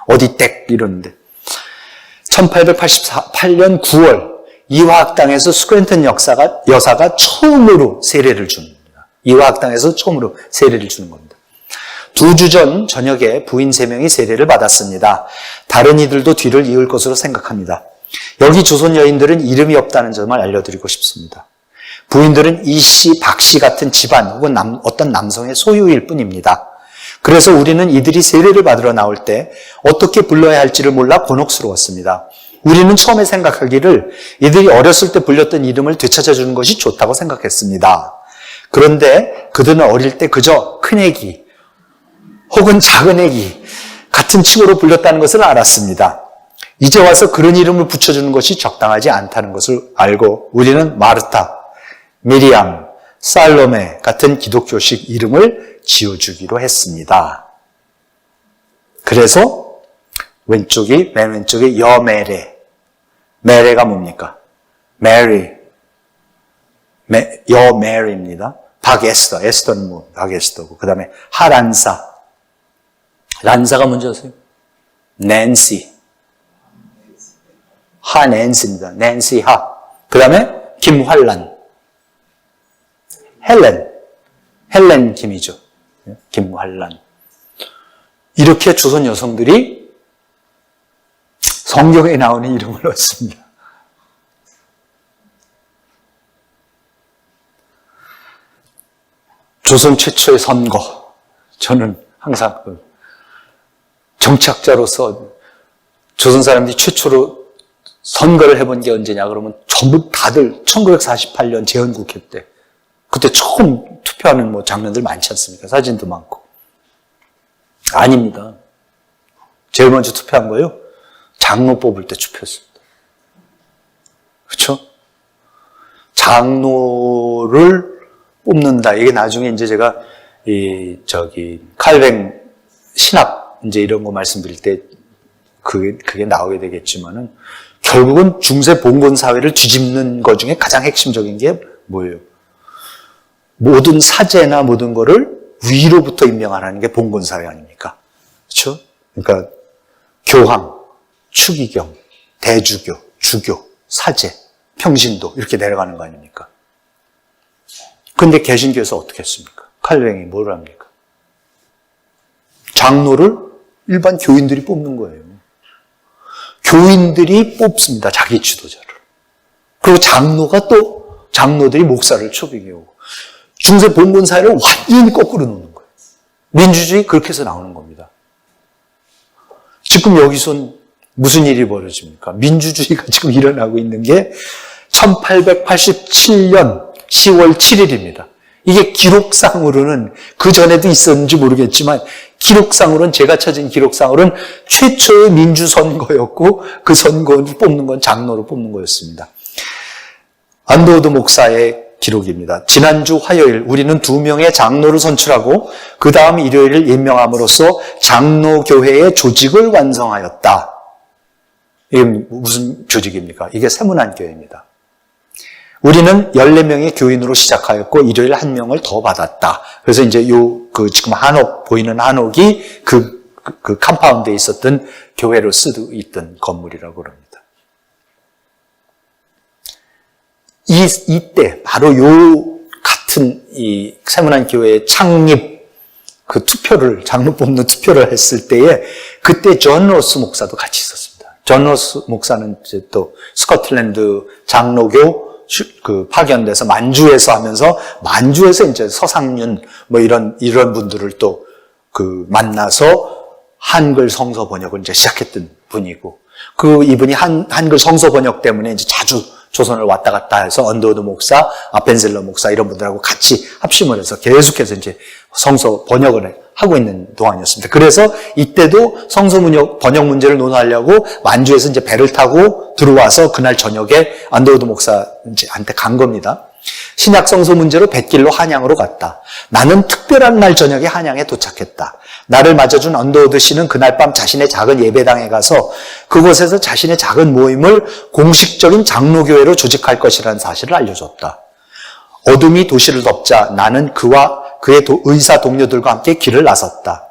어디 댁 이러는데. 1888년 9월, 이화학당에서 스크랜턴 여사가 처음으로 세례를 줍니다. 이화학당에서 처음으로 세례를 주는 겁니다. 2주 전 저녁에 부인 3명이 세례를 받았습니다. 다른 이들도 뒤를 이을 것으로 생각합니다. 여기 조선 여인들은 이름이 없다는 점을 알려드리고 싶습니다. 부인들은 이씨, 박씨 같은 집안 혹은 어떤 남성의 소유일 뿐입니다. 그래서 우리는 이들이 세례를 받으러 나올 때 어떻게 불러야 할지를 몰라 곤혹스러웠습니다. 우리는 처음에 생각하기를 이들이 어렸을 때 불렸던 이름을 되찾아주는 것이 좋다고 생각했습니다. 그런데 그들은 어릴 때 그저 큰애기 혹은 작은애기 같은 칭호로 불렸다는 것을 알았습니다. 이제 와서 그런 이름을 붙여주는 것이 적당하지 않다는 것을 알고 우리는 마르타, 미리암, 살로메 같은 기독교식 이름을 지어주기로 했습니다. 그래서 맨 왼쪽이 여메레. 메레가 뭡니까? 메리. 여메리입니다. 박에스더. 에스더는 박에스더고. 그 다음에 하란사. 란사가 뭔지 아세요? 낸시. 하낸시입니다. 낸시 하. 그 다음에 김환란. 헬렌 김이죠. 김환란. 이렇게 조선 여성들이 성경에 나오는 이름을 얻습니다. 조선 최초의 선거. 저는 항상 정치학자로서 조선 사람들이 최초로 선거를 해본 게 언제냐 그러면 전부 다들 1948년 제헌국회 때 그때 처음 투표하는 장면들 많지 않습니까? 사진도 많고. 아닙니다. 제일 먼저 투표한 거예요. 장로 뽑을 때 투표했습니다. 그렇죠? 장로를 뽑는다. 이게 나중에 이제 제가 칼뱅 신학 이제 이런 거 말씀드릴 때 그게 나오게 되겠지만은 결국은 중세 봉건 사회를 뒤집는 것 중에 가장 핵심적인 게 뭐예요? 모든 사제나 모든 거를 위로부터 임명하라는 게 봉건 사회 아닙니까? 그렇죠? 그러니까 교황, 추기경, 대주교, 주교, 사제, 평신도 이렇게 내려가는 거 아닙니까? 근데 개신교에서 어떻게 했습니까? 칼뱅이 뭘 합니까? 장로를 일반 교인들이 뽑는 거예요. 교인들이 뽑습니다. 자기 지도자를. 그리고 장로들이 목사를 초빙해 오고. 중세 봉건 사회를 완전히 거꾸로 놓는 거예요. 민주주의 그렇게 해서 나오는 겁니다. 지금 여기선 무슨 일이 벌어집니까? 민주주의가 지금 일어나고 있는 게 1887년 10월 7일입니다. 이게 기록상으로는 그 전에도 있었는지 모르겠지만 기록상으로는 제가 찾은 기록상으로는 최초의 민주선거였고 그 선거를 뽑는 건 장로로 뽑는 거였습니다. 안도우드 목사의 기록입니다. 지난주 화요일 우리는 2명의 장로를 선출하고 그 다음 일요일을 임명함으로써 장로교회의 조직을 완성하였다. 이게 무슨 조직입니까? 이게 세문안교회입니다. 우리는 14명의 교인으로 시작하였고 일요일 1명을 더 받았다. 그래서 이제 지금 한옥 보이는 한옥이 그 컴파운드에 있었던 교회로 쓰고 있던 건물이라고 그럽니다. 이때 바로 같은 이 세문안교회 창립 그 투표를 장로 뽑는 투표를 했을 때에 그때 존 로스 목사도 같이 있었습니다. 존 로스 목사는 이제 또 스코틀랜드 장로교 파견돼서 만주에서 하면서 만주에서 이제 서상윤 뭐 이런 분들을 또 만나서 한글 성서 번역을 이제 시작했던 분이고 이분이 한글 성서 번역 때문에 이제 자주 조선을 왔다 갔다 해서 언더우드 목사, 아펜셀러 목사 이런 분들하고 같이 합심을 해서 계속해서 이제 성서 번역을 하고 있는 동안이었습니다. 그래서 이때도 성서 번역 문제를 논하려고 만주에서 이제 배를 타고 들어와서 그날 저녁에 언더우드 목사한테 간 겁니다. 신약 성서 문제로 뱃길로 한양으로 갔다. 나는 특별한 날 저녁에 한양에 도착했다. 나를 맞아준 언더우드 씨는 그날 밤 자신의 작은 예배당에 가서 그곳에서 자신의 작은 모임을 공식적인 장로교회로 조직할 것이라는 사실을 알려줬다. 어둠이 도시를 덮자 나는 그와 그의 의사 동료들과 함께 길을 나섰다.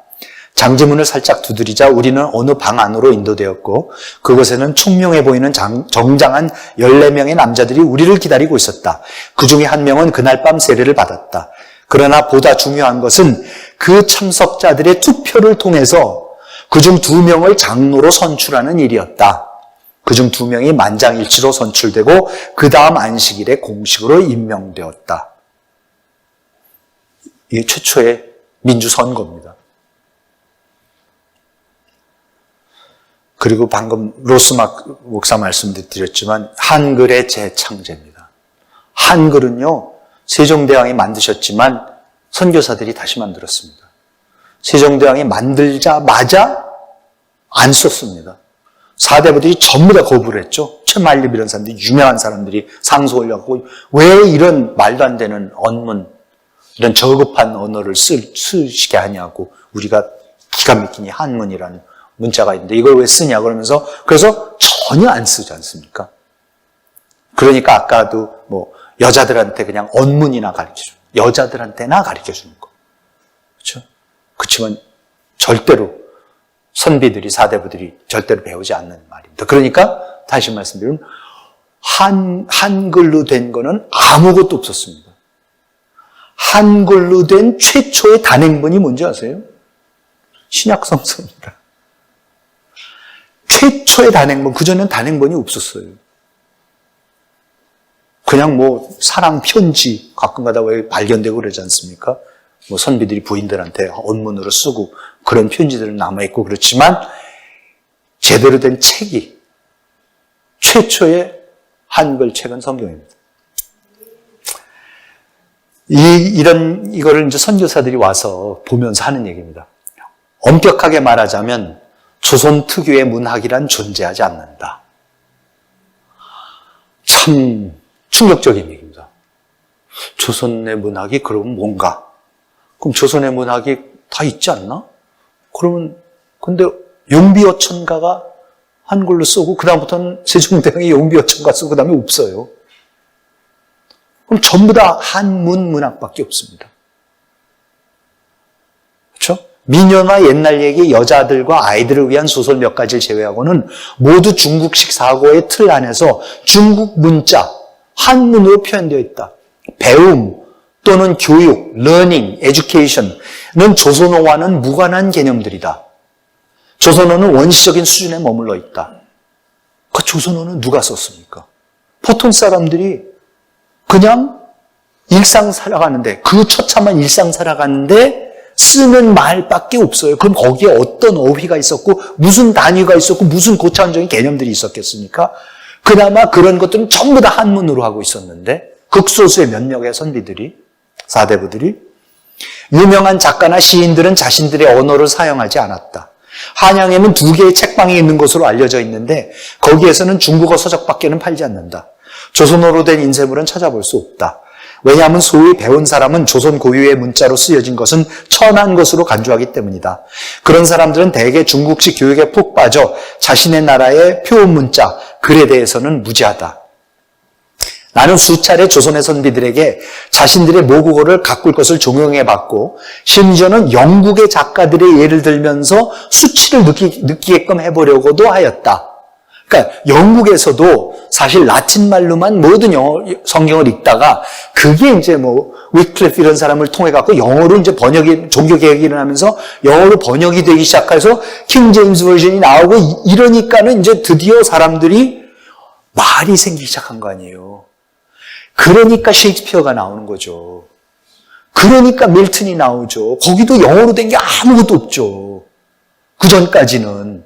장지문을 살짝 두드리자 우리는 어느 방 안으로 인도되었고 그곳에는 총명해 보이는 정장한 14명의 남자들이 우리를 기다리고 있었다. 그 중에 한 명은 그날 밤 세례를 받았다. 그러나 보다 중요한 것은 그 참석자들의 투표를 통해서 그중 2명을 장로로 선출하는 일이었다. 그중 2명이 만장일치로 선출되고 그 다음 안식일에 공식으로 임명되었다. 이게 최초의 민주선거입니다. 그리고 방금 로스 목사 말씀도 드렸지만 한글의 재창제입니다. 한글은요 세종대왕이 만드셨지만 선교사들이 다시 만들었습니다. 세종대왕이 만들자마자 안 썼습니다. 사대부들이 전부 다 거부를 했죠. 최만립 이런 사람들이 유명한 사람들이 상소 올렸고 왜 이런 말도 안 되는 언문 이런 저급한 언어를 쓰시게 하냐고 우리가 기가 막히니 한문이라는 문자가 있는데 이걸 왜 쓰냐 그러면서 그래서 전혀 안 쓰지 않습니까? 그러니까 아까도 여자들한테 그냥 언문이나 가르쳐주는 여자들한테나 가르쳐주는 거. 그렇죠? 그렇지만 절대로 선비들이 사대부들이 절대로 배우지 않는 말입니다. 그러니까 다시 말씀드리면 한글로 된 거는 아무것도 없었습니다. 한글로 된 최초의 단행본이 뭔지 아세요? 신약성서입니다. 최초의 단행본, 그전에는 단행본이 없었어요. 그냥 사랑 편지 가끔가다 왜 발견되고 그러지 않습니까? 선비들이 부인들한테 언문으로 쓰고 그런 편지들은 남아있고 그렇지만 제대로 된 책이 최초의 한글 책은 성경입니다. 이거를 이제 선교사들이 와서 보면서 하는 얘기입니다. 엄격하게 말하자면 조선 특유의 문학이란 존재하지 않는다. 참 충격적인 얘기입니다. 조선의 문학이 그러면 뭔가? 그럼 조선의 문학이 다 있지 않나? 그러면 근데 용비어천가가 한글로 쓰고 그 다음부터는 세종대왕이 용비어천가 쓰고 그 다음에 없어요. 그럼 전부 다 한문 문학밖에 없습니다. 그렇죠? 민요나 옛날 얘기, 여자들과 아이들을 위한 소설 몇 가지를 제외하고는 모두 중국식 사고의 틀 안에서 중국 문자, 한문으로 표현되어 있다. 배움 또는 교육, learning, education는 조선어와는 무관한 개념들이다. 조선어는 원시적인 수준에 머물러 있다. 그 조선어는 누가 썼습니까? 보통 사람들이 그냥 일상 살아가는데, 그 처참한 일상 살아가는데 쓰는 말밖에 없어요. 그럼 거기에 어떤 어휘가 있었고 무슨 단위가 있었고 무슨 고차원적인 개념들이 있었겠습니까? 그나마 그런 것들은 전부 다 한문으로 하고 있었는데 극소수의 몇 명의 선비들이, 사대부들이, 유명한 작가나 시인들은 자신들의 언어를 사용하지 않았다. 한양에는 2개의 책방이 있는 것으로 알려져 있는데 거기에서는 중국어 서적밖에는 팔지 않는다. 조선어로 된 인쇄물은 찾아볼 수 없다. 왜냐하면 소위 배운 사람은 조선 고유의 문자로 쓰여진 것은 천한 것으로 간주하기 때문이다. 그런 사람들은 대개 중국식 교육에 푹 빠져 자신의 나라의 표음 문자, 글에 대해서는 무지하다. 나는 수차례 조선의 선비들에게 자신들의 모국어를 가꿀 것을 종용해봤고 심지어는 영국의 작가들의 예를 들면서 수치를 느끼게끔 해보려고도 하였다. 그러니까 영국에서도 사실 라틴 말로만 모든 성경을 읽다가 그게 이제 뭐 위클리프 이런 사람을 통해 갖고 영어로 이제 번역이, 종교 개혁이 일어나면서 영어로 번역이 되기 시작해서 킹 제임스 버전이 나오고 이러니까는 이제 드디어 사람들이 말이 생기기 시작한 거 아니에요. 그러니까 셰익스피어가 나오는 거죠. 그러니까 밀턴이 나오죠. 거기도 영어로 된 게 아무것도 없죠. 그 전까지는.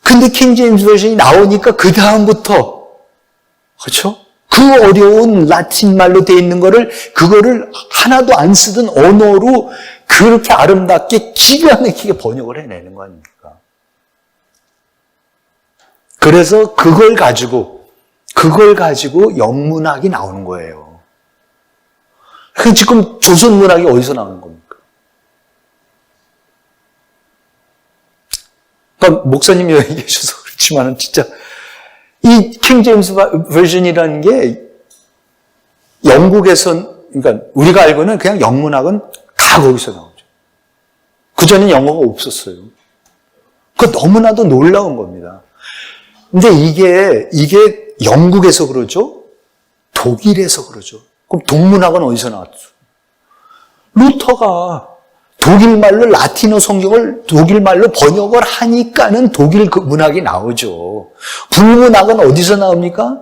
근데 킹 제임스 버전이 나오니까 그 다음부터, 그렇죠? 그 어려운 라틴 말로 되어 있는 그거를 하나도 안 쓰던 언어로 그렇게 아름답게 기가 막히게 번역을 해내는 거 아닙니까? 그래서 그걸 가지고 영문학이 나오는 거예요. 지금 조선 문학이 어디서 나오는 겁니까? 그러니까 목사님이 얘기해 주셔서 그렇지만은 진짜 이 킹 제임스 버전이라는 게 영국에선, 그러니까 우리가 알고는 그냥 영문학은 다 거기서 나오죠. 그전엔 영어가 없었어요. 그거 너무나도 놀라운 겁니다. 근데 이게 영국에서 그러죠? 독일에서 그러죠? 그럼 동문학은 어디서 나왔죠? 루터가 독일말로 라틴어 성경을 독일말로 번역을 하니까는 독일 그 문학이 나오죠. 불문학은 어디서 나옵니까?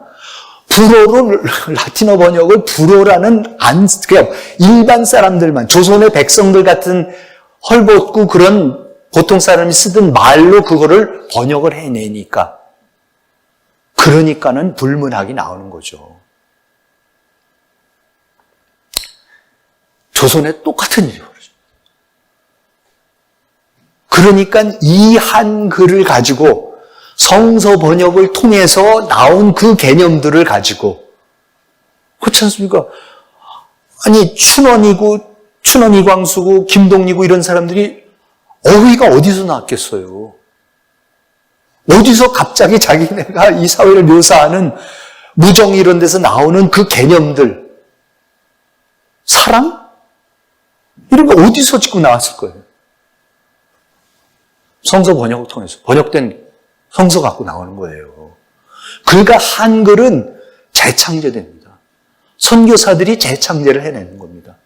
불어로 라틴어 번역을 불어라는 그냥 일반 사람들만, 조선의 백성들 같은 헐벗고 그런 보통 사람이 쓰던 말로 그거를 번역을 해내니까. 그러니까는 불문학이 나오는 거죠. 조선에 똑같은 일이 벌어져요. 그러니까 이 한글을 가지고 성서 번역을 통해서 나온 그 개념들을 가지고, 그렇지 않습니까? 아니, 춘원이광수고 김동리고 이런 사람들이 어휘가 어디서 나왔겠어요? 어디서 갑자기 자기네가 이 사회를 묘사하는 무정 이런 데서 나오는 그 개념들, 사랑? 이런 거 어디서 지금 나왔을 거예요? 성서 번역을 통해서 번역된 성서 갖고 나오는 거예요. 그러니까 한글은 재창제됩니다. 선교사들이 재창제를 해내는 겁니다.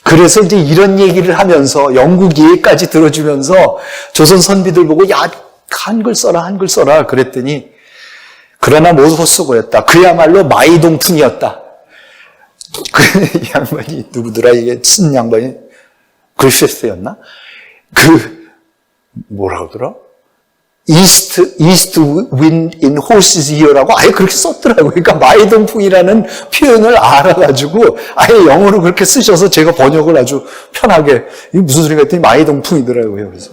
그래서 이제 이런 얘기를 하면서 영국 얘기까지 들어주면서 조선 선비들 보고 야 한글 써라 그랬더니 그러나 못 헛수고였다. 그야말로 마이동풍이었다. 이 양반이 누구더라? 이게 쓴 양반이 그리피스였나? 뭐라 그러더라? East wind in horse's ear라고 아예 그렇게 썼더라고요. 그러니까 마이동풍이라는 표현을 알아가지고 아예 영어로 그렇게 쓰셔서 제가 번역을 아주 편하게, 이게 무슨 소리가 했더니 마이동풍이더라고요. 그래서.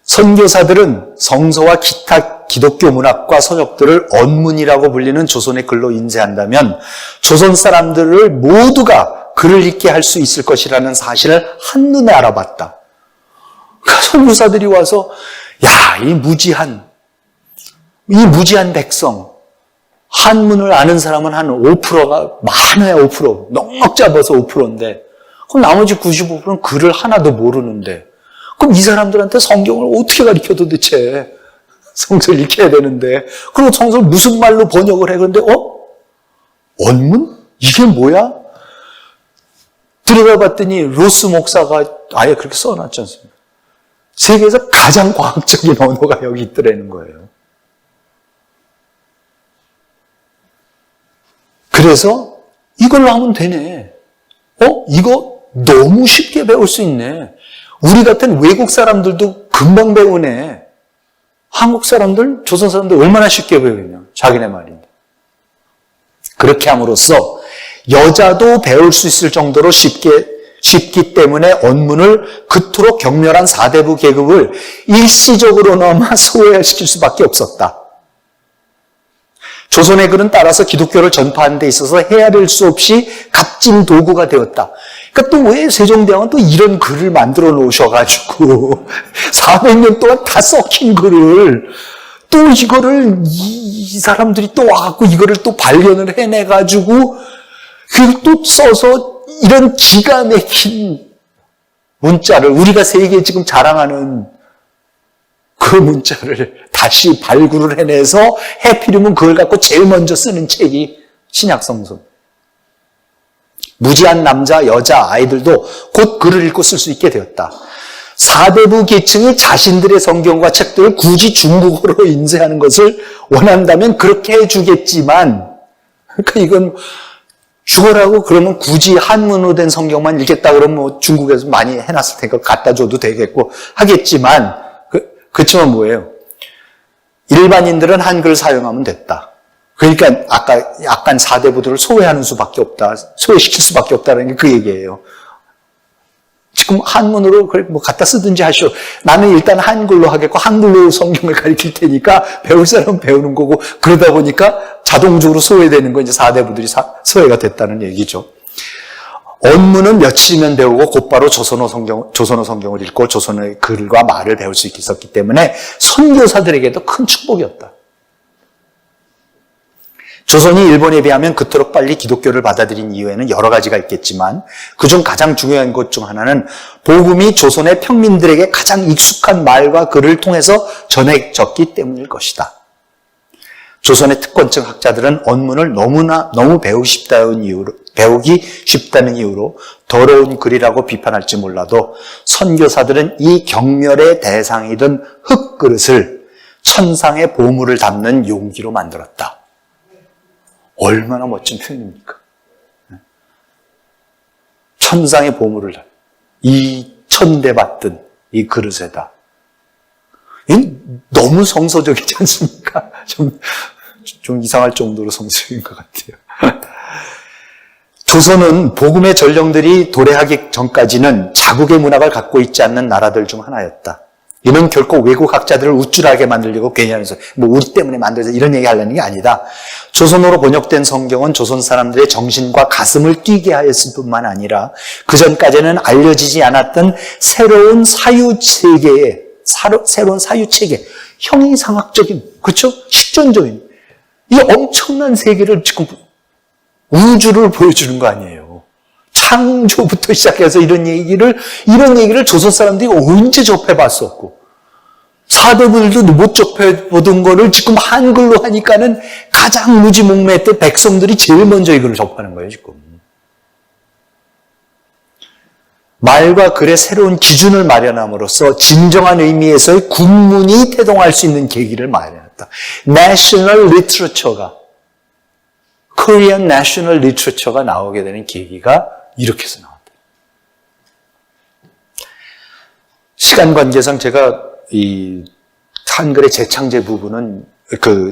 선교사들은 성서와 기타 기독교 문학과 서적들을 언문이라고 불리는 조선의 글로 인쇄한다면 조선 사람들을 모두가 글을 읽게 할 수 있을 것이라는 사실을 한눈에 알아봤다. 그러니까 선교사들이 와서 야, 이 무지한 백성, 한문을 아는 사람은 한 5%가 많아야 5%, 넉넉 잡아서 5%인데 그럼 나머지 95%는 글을 하나도 모르는데 그럼 이 사람들한테 성경을 어떻게 가르쳐 도대체? 성서를 읽혀야 되는데. 그리고 성서를 무슨 말로 번역을 해? 그런데 언문? 이게 뭐야? 들어가 봤더니 로스 목사가 아예 그렇게 써놨지 않습니까? 세계에서 가장 과학적인 언어가 여기 있더라는 거예요. 그래서 이걸로 하면 되네. 이거 너무 쉽게 배울 수 있네. 우리 같은 외국 사람들도 금방 배우네. 한국 사람들, 조선 사람들 얼마나 쉽게 배우겠냐. 자기네 말인데. 그렇게 함으로써 여자도 배울 수 있을 정도로 쉽기 때문에 언문을 그토록 격렬한 사대부 계급을 일시적으로나마 소외시킬 수밖에 없었다. 조선의 글은 따라서 기독교를 전파하는 데 있어서 헤아릴 수 없이 값진 도구가 되었다. 그러니까 또 왜 세종대왕은 또 이런 글을 만들어 놓으셔가지고 400년 동안 다 썩힌 글을 또 이거를 이 사람들이 또 와갖고 이거를 또 발견을 해내가지고 그걸 또 써서 이런 기가 막힌 문자를 우리가 세계에 지금 자랑하는 그 문자를 다시 발굴을 해내서 해피리면 그걸 갖고 제일 먼저 쓰는 책이 신약성서. 무지한 남자, 여자, 아이들도 곧 글을 읽고 쓸 수 있게 되었다. 사대부 계층이 자신들의 성경과 책들을 굳이 중국어로 인쇄하는 것을 원한다면 그렇게 해주겠지만, 그러니까 이건 죽어라고 그러면 굳이 한문으로 된 성경만 읽겠다 그러면 뭐 중국에서 많이 해놨을 테니까 갖다 줘도 되겠고 하겠지만, 그렇지만 뭐예요? 일반인들은 한글을 사용하면 됐다. 그러니까 아까 약간 사대부들을 소외하는 수밖에 없다. 소외시킬 수밖에 없다는 게 그 얘기예요. 지금 한문으로 뭐 갖다 쓰든지 하시오. 나는 일단 한글로 하겠고 한글로 성경을 가르칠 테니까 배울 사람은 배우는 거고 그러다 보니까 자동적으로 소외되는 거 이제 사대부들이 소외가 됐다는 얘기죠. 언문은 며칠이면 배우고 곧바로 조선어 성경을 읽고 조선어의 글과 말을 배울 수 있었기 때문에 선교사들에게도 큰 축복이었다. 조선이 일본에 비하면 그토록 빨리 기독교를 받아들인 이유에는 여러 가지가 있겠지만 그중 가장 중요한 것 중 하나는 복음이 조선의 평민들에게 가장 익숙한 말과 글을 통해서 전해졌기 때문일 것이다. 조선의 특권층 학자들은 언문을 너무 배우기 쉽다는 이유로 더러운 글이라고 비판할지 몰라도 선교사들은 이 경멸의 대상이던 흙그릇을 천상의 보물을 담는 용기로 만들었다. 얼마나 멋진 표현입니까? 천상의 보물을 이 천대받던 이 그릇에다. 너무 성서적이지 않습니까? 좀 이상할 정도로 성서적인 것 같아요. 조선은 복음의 전령들이 도래하기 전까지는 자국의 문학을 갖고 있지 않는 나라들 중 하나였다. 이는 결코 외국 학자들을 우쭐하게 만들려고 괜히 하면서 뭐 우리 때문에 만들어서 이런 얘기 하려는 게 아니다. 조선어로 번역된 성경은 조선 사람들의 정신과 가슴을 뛰게 하였을 뿐만 아니라 그 전까지는 알려지지 않았던 새로운 사유체계, 형이상학적인, 그렇죠? 실존적인 이 엄청난 세계를 지금 우주를 보여주는 거 아니에요. 창조부터 시작해서 이런 얘기를 조선 사람들이 언제 접해봤었고, 사대부들도 못 접해보던 거를 지금 한글로 하니까는 가장 무지몽매했던 백성들이 제일 먼저 이걸 접하는 거예요, 지금. 말과 글의 새로운 기준을 마련함으로써 진정한 의미에서의 군문이 태동할 수 있는 계기를 마련했다. National Literature가, Korean National Literature가 나오게 되는 계기가 이렇게 해서 나왔다. 시간 관계상 제가 이 한글의 재창제 부분은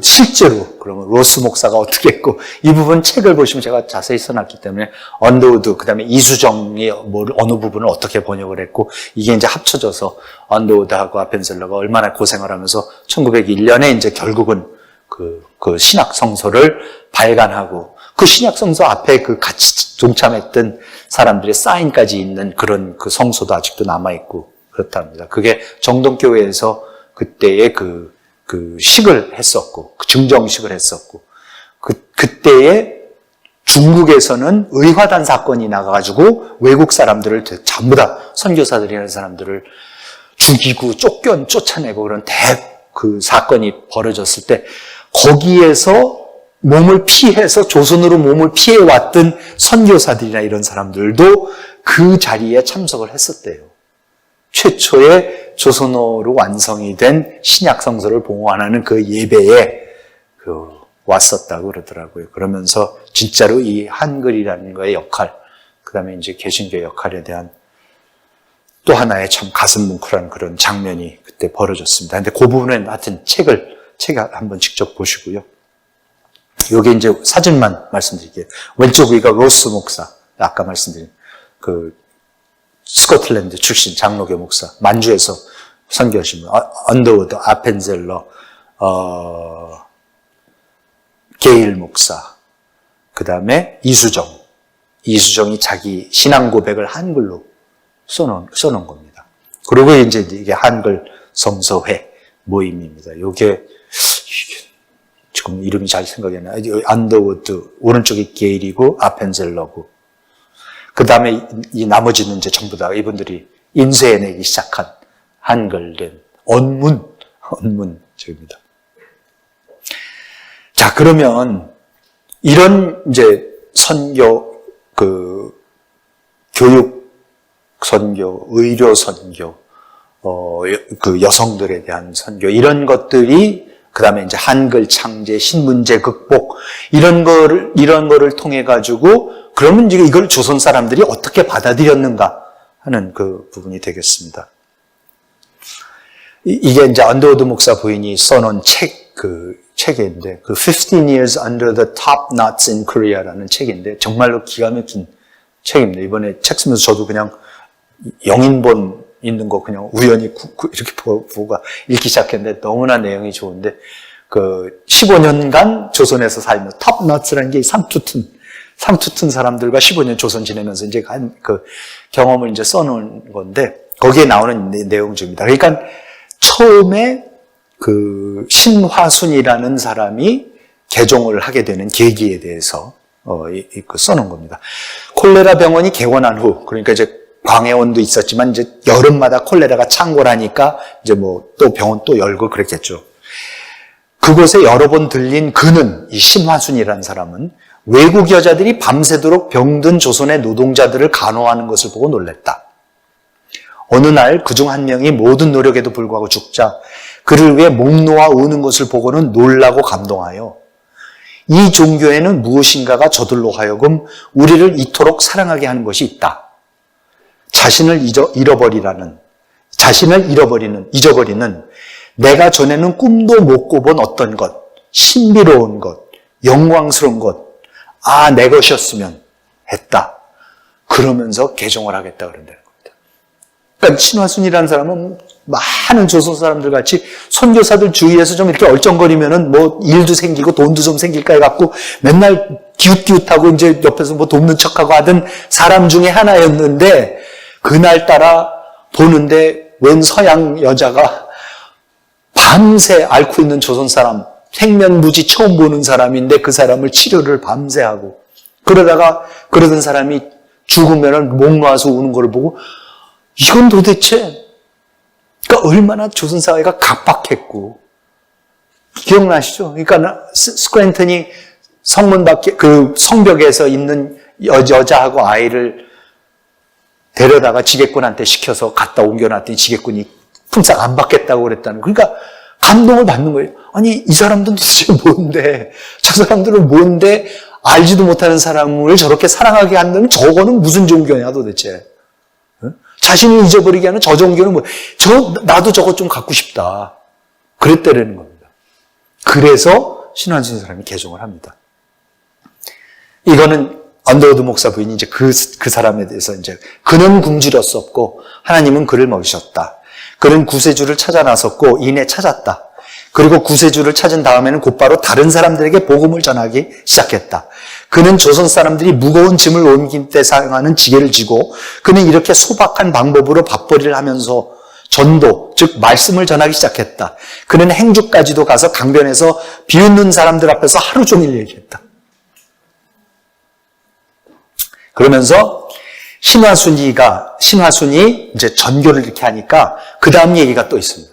실제로 그러면 로스 목사가 어떻게 했고 이 부분 책을 보시면 제가 자세히 써놨기 때문에 언더우드 그다음에 이수정이 어느 부분을 어떻게 번역을 했고 이게 이제 합쳐져서 언더우드하고 아펜셀러가 얼마나 고생을 하면서 1901년에 이제 결국은 그 신약 성서를 발간하고 그 신약 성서 앞에 그 같이 동참했던 사람들의 사인까지 있는 그런 그 성서도 아직도 남아있고 그렇답니다. 그게 정동교회에서 그때의 그 식을 했었고, 증정식을 했었고, 그때에 중국에서는 의화단 사건이 나가가지고 외국 사람들을 전부 다 선교사들이라는 사람들을 죽이고 쫓아내고 그런 그 사건이 벌어졌을 때 거기에서 몸을 피해서 조선으로 몸을 피해왔던 선교사들이나 이런 사람들도 그 자리에 참석을 했었대요. 최초의 조선어로 완성이 된 신약 성서를 봉헌하는 그 예배에 왔었다고 그러더라고요. 그러면서 진짜로 이 한글이라는 거의 역할, 그 다음에 이제 개신교의 역할에 대한 또 하나의 참 가슴 뭉클한 그런 장면이 그때 벌어졌습니다. 근데 그 부분은 하여튼 책 한번 직접 보시고요. 요게 이제 사진만 말씀드릴게요. 왼쪽 위가 로스 목사, 아까 말씀드린 그 스코틀랜드 출신 장로교 목사, 만주에서 선교하신 분, 언더우드, 아펜젤러, 게일 목사, 그 다음에 이수정이 자기 신앙 고백을 한글로 써놓은 겁니다. 그리고 이제 이게 한글 성서회 모임입니다. 요게 지금 이름이 잘 생각이 안 나요. 언더우드, 오른쪽이 게일이고 아펜젤러고, 그 다음에 이 나머지는 이제 전부 다 이분들이 인쇄해내기 시작한 한글된 언문적입니다. 자, 그러면 이런 이제 선교, 교육 선교, 의료 선교, 그 여성들에 대한 선교, 이런 것들이 그 다음에 이제 한글 창제, 신문제 극복, 이런 거를 통해가지고, 그러면 이제 이걸 조선 사람들이 어떻게 받아들였는가 하는 그 부분이 되겠습니다. 이게 이제 언더우드 목사 부인이 써놓은 책인데, 15 Years Under the Top Knots in Korea라는 책인데, 정말로 기가 막힌 책입니다. 이번에 책 쓰면서 저도 그냥 영인본 있는 거 그냥 우연히 이렇게 보고 읽기 시작했는데 너무나 내용이 좋은데, 15년간 조선에서 살면서 톱너츠라는 게 삼투튼 사람들과 15년 조선 지내면서 이제 그 경험을 이제 써놓은 건데, 거기에 나오는 내용 중입니다. 그러니까 처음에 그 신화순이라는 사람이 개종을 하게 되는 계기에 대해서 써놓은 겁니다. 콜레라 병원이 개원한 후, 그러니까 이제 광해원도 있었지만 이제 여름마다 콜레라가 창궐하니까 이제 뭐 또 병원 또 열고 그랬겠죠. 그곳에 여러 번 들린 이 신화순이라는 사람은 외국 여자들이 밤새도록 병든 조선의 노동자들을 간호하는 것을 보고 놀랬다. 어느 날 그중 한 명이 모든 노력에도 불구하고 죽자 그를 위해 목 놓아 우는 것을 보고는 놀라고 감동하여 이 종교에는 무엇인가가 저들로 하여금 우리를 이토록 사랑하게 하는 것이 있다. 자신을 잊어버리는 내가 전에는 꿈도 못 꿔본 어떤 것, 신비로운 것, 영광스러운 것, 내 것이었으면 했다. 그러면서 개종을 하겠다 그런다는 겁니다. 그러니까 신화순이라는 사람은 많은 조선 사람들 같이 선교사들 주위에서 좀 이렇게 얼쩡거리면은 뭐 일도 생기고 돈도 좀 생길까 해갖고 맨날 기웃기웃하고 이제 옆에서 뭐 돕는 척하고 하던 사람 중에 하나였는데, 그날따라 보는데 웬 서양 여자가 밤새 앓고 있는 조선 사람, 생면무지 처음 보는 사람인데 그 사람을 치료를 밤새 하고, 그러던 사람이 죽으면 목 놓아서 우는 걸 보고, 이건 도대체 그러니까 얼마나 조선 사회가 각박했고, 기억나시죠? 그러니까 스크랜턴이 성문 밖에 그 성벽에서 있는 여자하고 아이를 데려다가 지게꾼한테 시켜서 갖다 옮겨놨더니 지게꾼이 품삯 안 받겠다고 그랬다는, 그러니까 감동을 받는 거예요. 아니, 이 사람들은 도대체 뭔데, 저 사람들은 뭔데 알지도 못하는 사람을 저렇게 사랑하게 한다는, 저거는 무슨 종교냐 도대체. 자신을 잊어버리게 하는 저 종교는 뭐, 나도 저것 좀 갖고 싶다. 그랬다라는 겁니다. 그래서 신화순 사람이 개종을 합니다. 이거는 언더우드 목사 부인이 이제 그 사람에 대해서 이제, 그는 굶주렸었고 하나님은 그를 먹이셨다. 그는 구세주를 찾아 나섰고 이내 찾았다. 그리고 구세주를 찾은 다음에는 곧바로 다른 사람들에게 복음을 전하기 시작했다. 그는 조선 사람들이 무거운 짐을 옮길 때 사용하는 지게를 쥐고, 그는 이렇게 소박한 방법으로 밥벌이를 하면서 전도, 즉 말씀을 전하기 시작했다. 그는 행주까지도 가서 강변에서 비웃는 사람들 앞에서 하루 종일 얘기했다. 그러면서 신화순이 이제 전교를 이렇게 하니까 그 다음 얘기가 또 있습니다.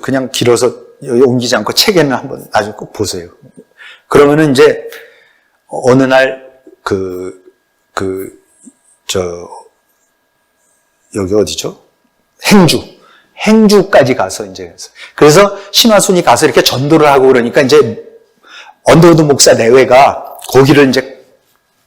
그냥 길어서 옮기지 않고 책에는 한번 아주 꼭 보세요. 그러면은 이제 어느 날 여기 어디죠? 행주까지 가서 이제, 그래서 신화순이 가서 이렇게 전도를 하고 그러니까 이제 언더우드 목사 내외가 거기를 이제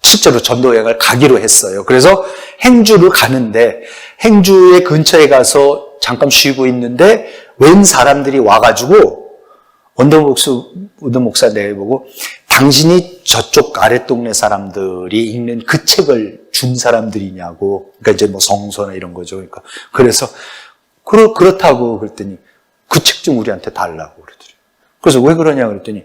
실제로 전도 여행을 가기로 했어요. 그래서 행주를 가는데 행주의 근처에 가서 잠깐 쉬고 있는데 웬 사람들이 와가지고 언더우드 목사 내외보고 당신이 저쪽 아랫동네 사람들이 읽는 그 책을 준 사람들이냐고. 그러니까 이제 뭐 성서나 이런 거죠. 그러니까 그래서 그렇다고 그랬더니 그 책 좀 우리한테 달라고 그러더래요. 그래서 왜 그러냐 그랬더니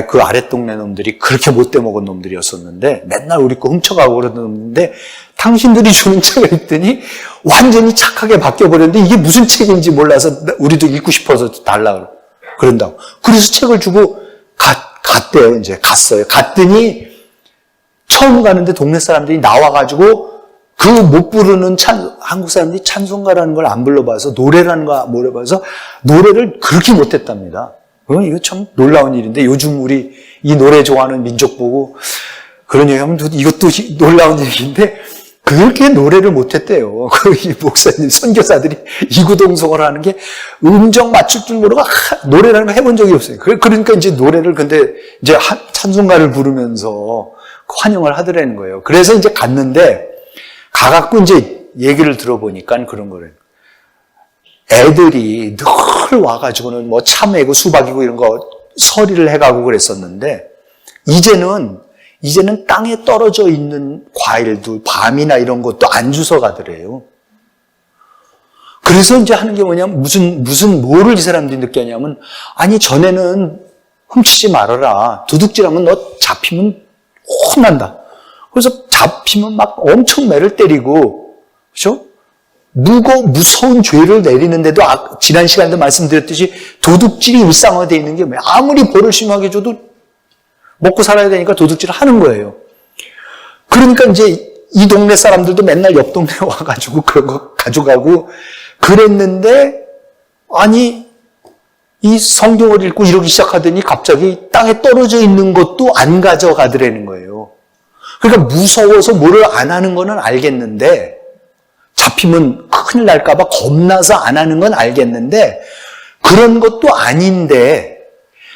그 아랫동네 놈들이 그렇게 못돼 먹은 놈들이었었는데 맨날 우리 거 훔쳐가고 그러는데 당신들이 주는 책을 읽더니 완전히 착하게 바뀌어버렸는데 이게 무슨 책인지 몰라서 우리도 읽고 싶어서 달라고 그런다고. 그래서 책을 주고 갔대요. 이제 갔어요. 갔더니 처음 가는데 동네 사람들이 나와가지고 그 못 부르는 한국 사람들이 찬송가라는 걸 안 불러봐서 노래라는 거 몰라봐서 노래를 그렇게 못했답니다. 이거 참 놀라운 일인데 요즘 우리 이 노래 좋아하는 민족 보고 그런 얘기하면 이것도 놀라운 얘기인데 그렇게 노래를 못했대요. 이 목사님, 선교사들이 이구동성을 하는 게 음정 맞출 줄 모르고 노래라는 거 해본 적이 없어요. 그러니까 이제 노래를 근데 이제 찬송가를 부르면서 환영을 하더라는 거예요. 그래서 이제 갔는데 가갖고 이제 얘기를 들어보니까 그런 거래요. 애들이 늘 와가지고는 뭐 참외고 수박이고 이런 거 서리를 해가고 그랬었는데 이제는 땅에 떨어져 있는 과일도 밤이나 이런 것도 안 주워 가더래요. 그래서 이제 하는 게 뭐냐면 뭐를 이 사람들이 느꼈냐면 아니 전에는 훔치지 말아라. 도둑질하면 너 잡히면 혼난다. 그래서 잡히면 막 엄청 매를 때리고 그렇죠? 무서운 죄를 내리는데도 지난 시간에도 말씀드렸듯이 도둑질이 일상화되어 있는 게 뭐야? 아무리 벌을 심하게 줘도 먹고 살아야 되니까 도둑질을 하는 거예요. 그러니까 이제 이 동네 사람들도 맨날 옆 동네 와가지고 그런 거 가져가고 그랬는데 아니 이 성경을 읽고 이러기 시작하더니 갑자기 땅에 떨어져 있는 것도 안 가져가더라는 거예요. 그러니까 무서워서 뭐를 안 하는 거는 알겠는데 잡히면 큰일 날까 봐 겁나서 안 하는 건 알겠는데 그런 것도 아닌데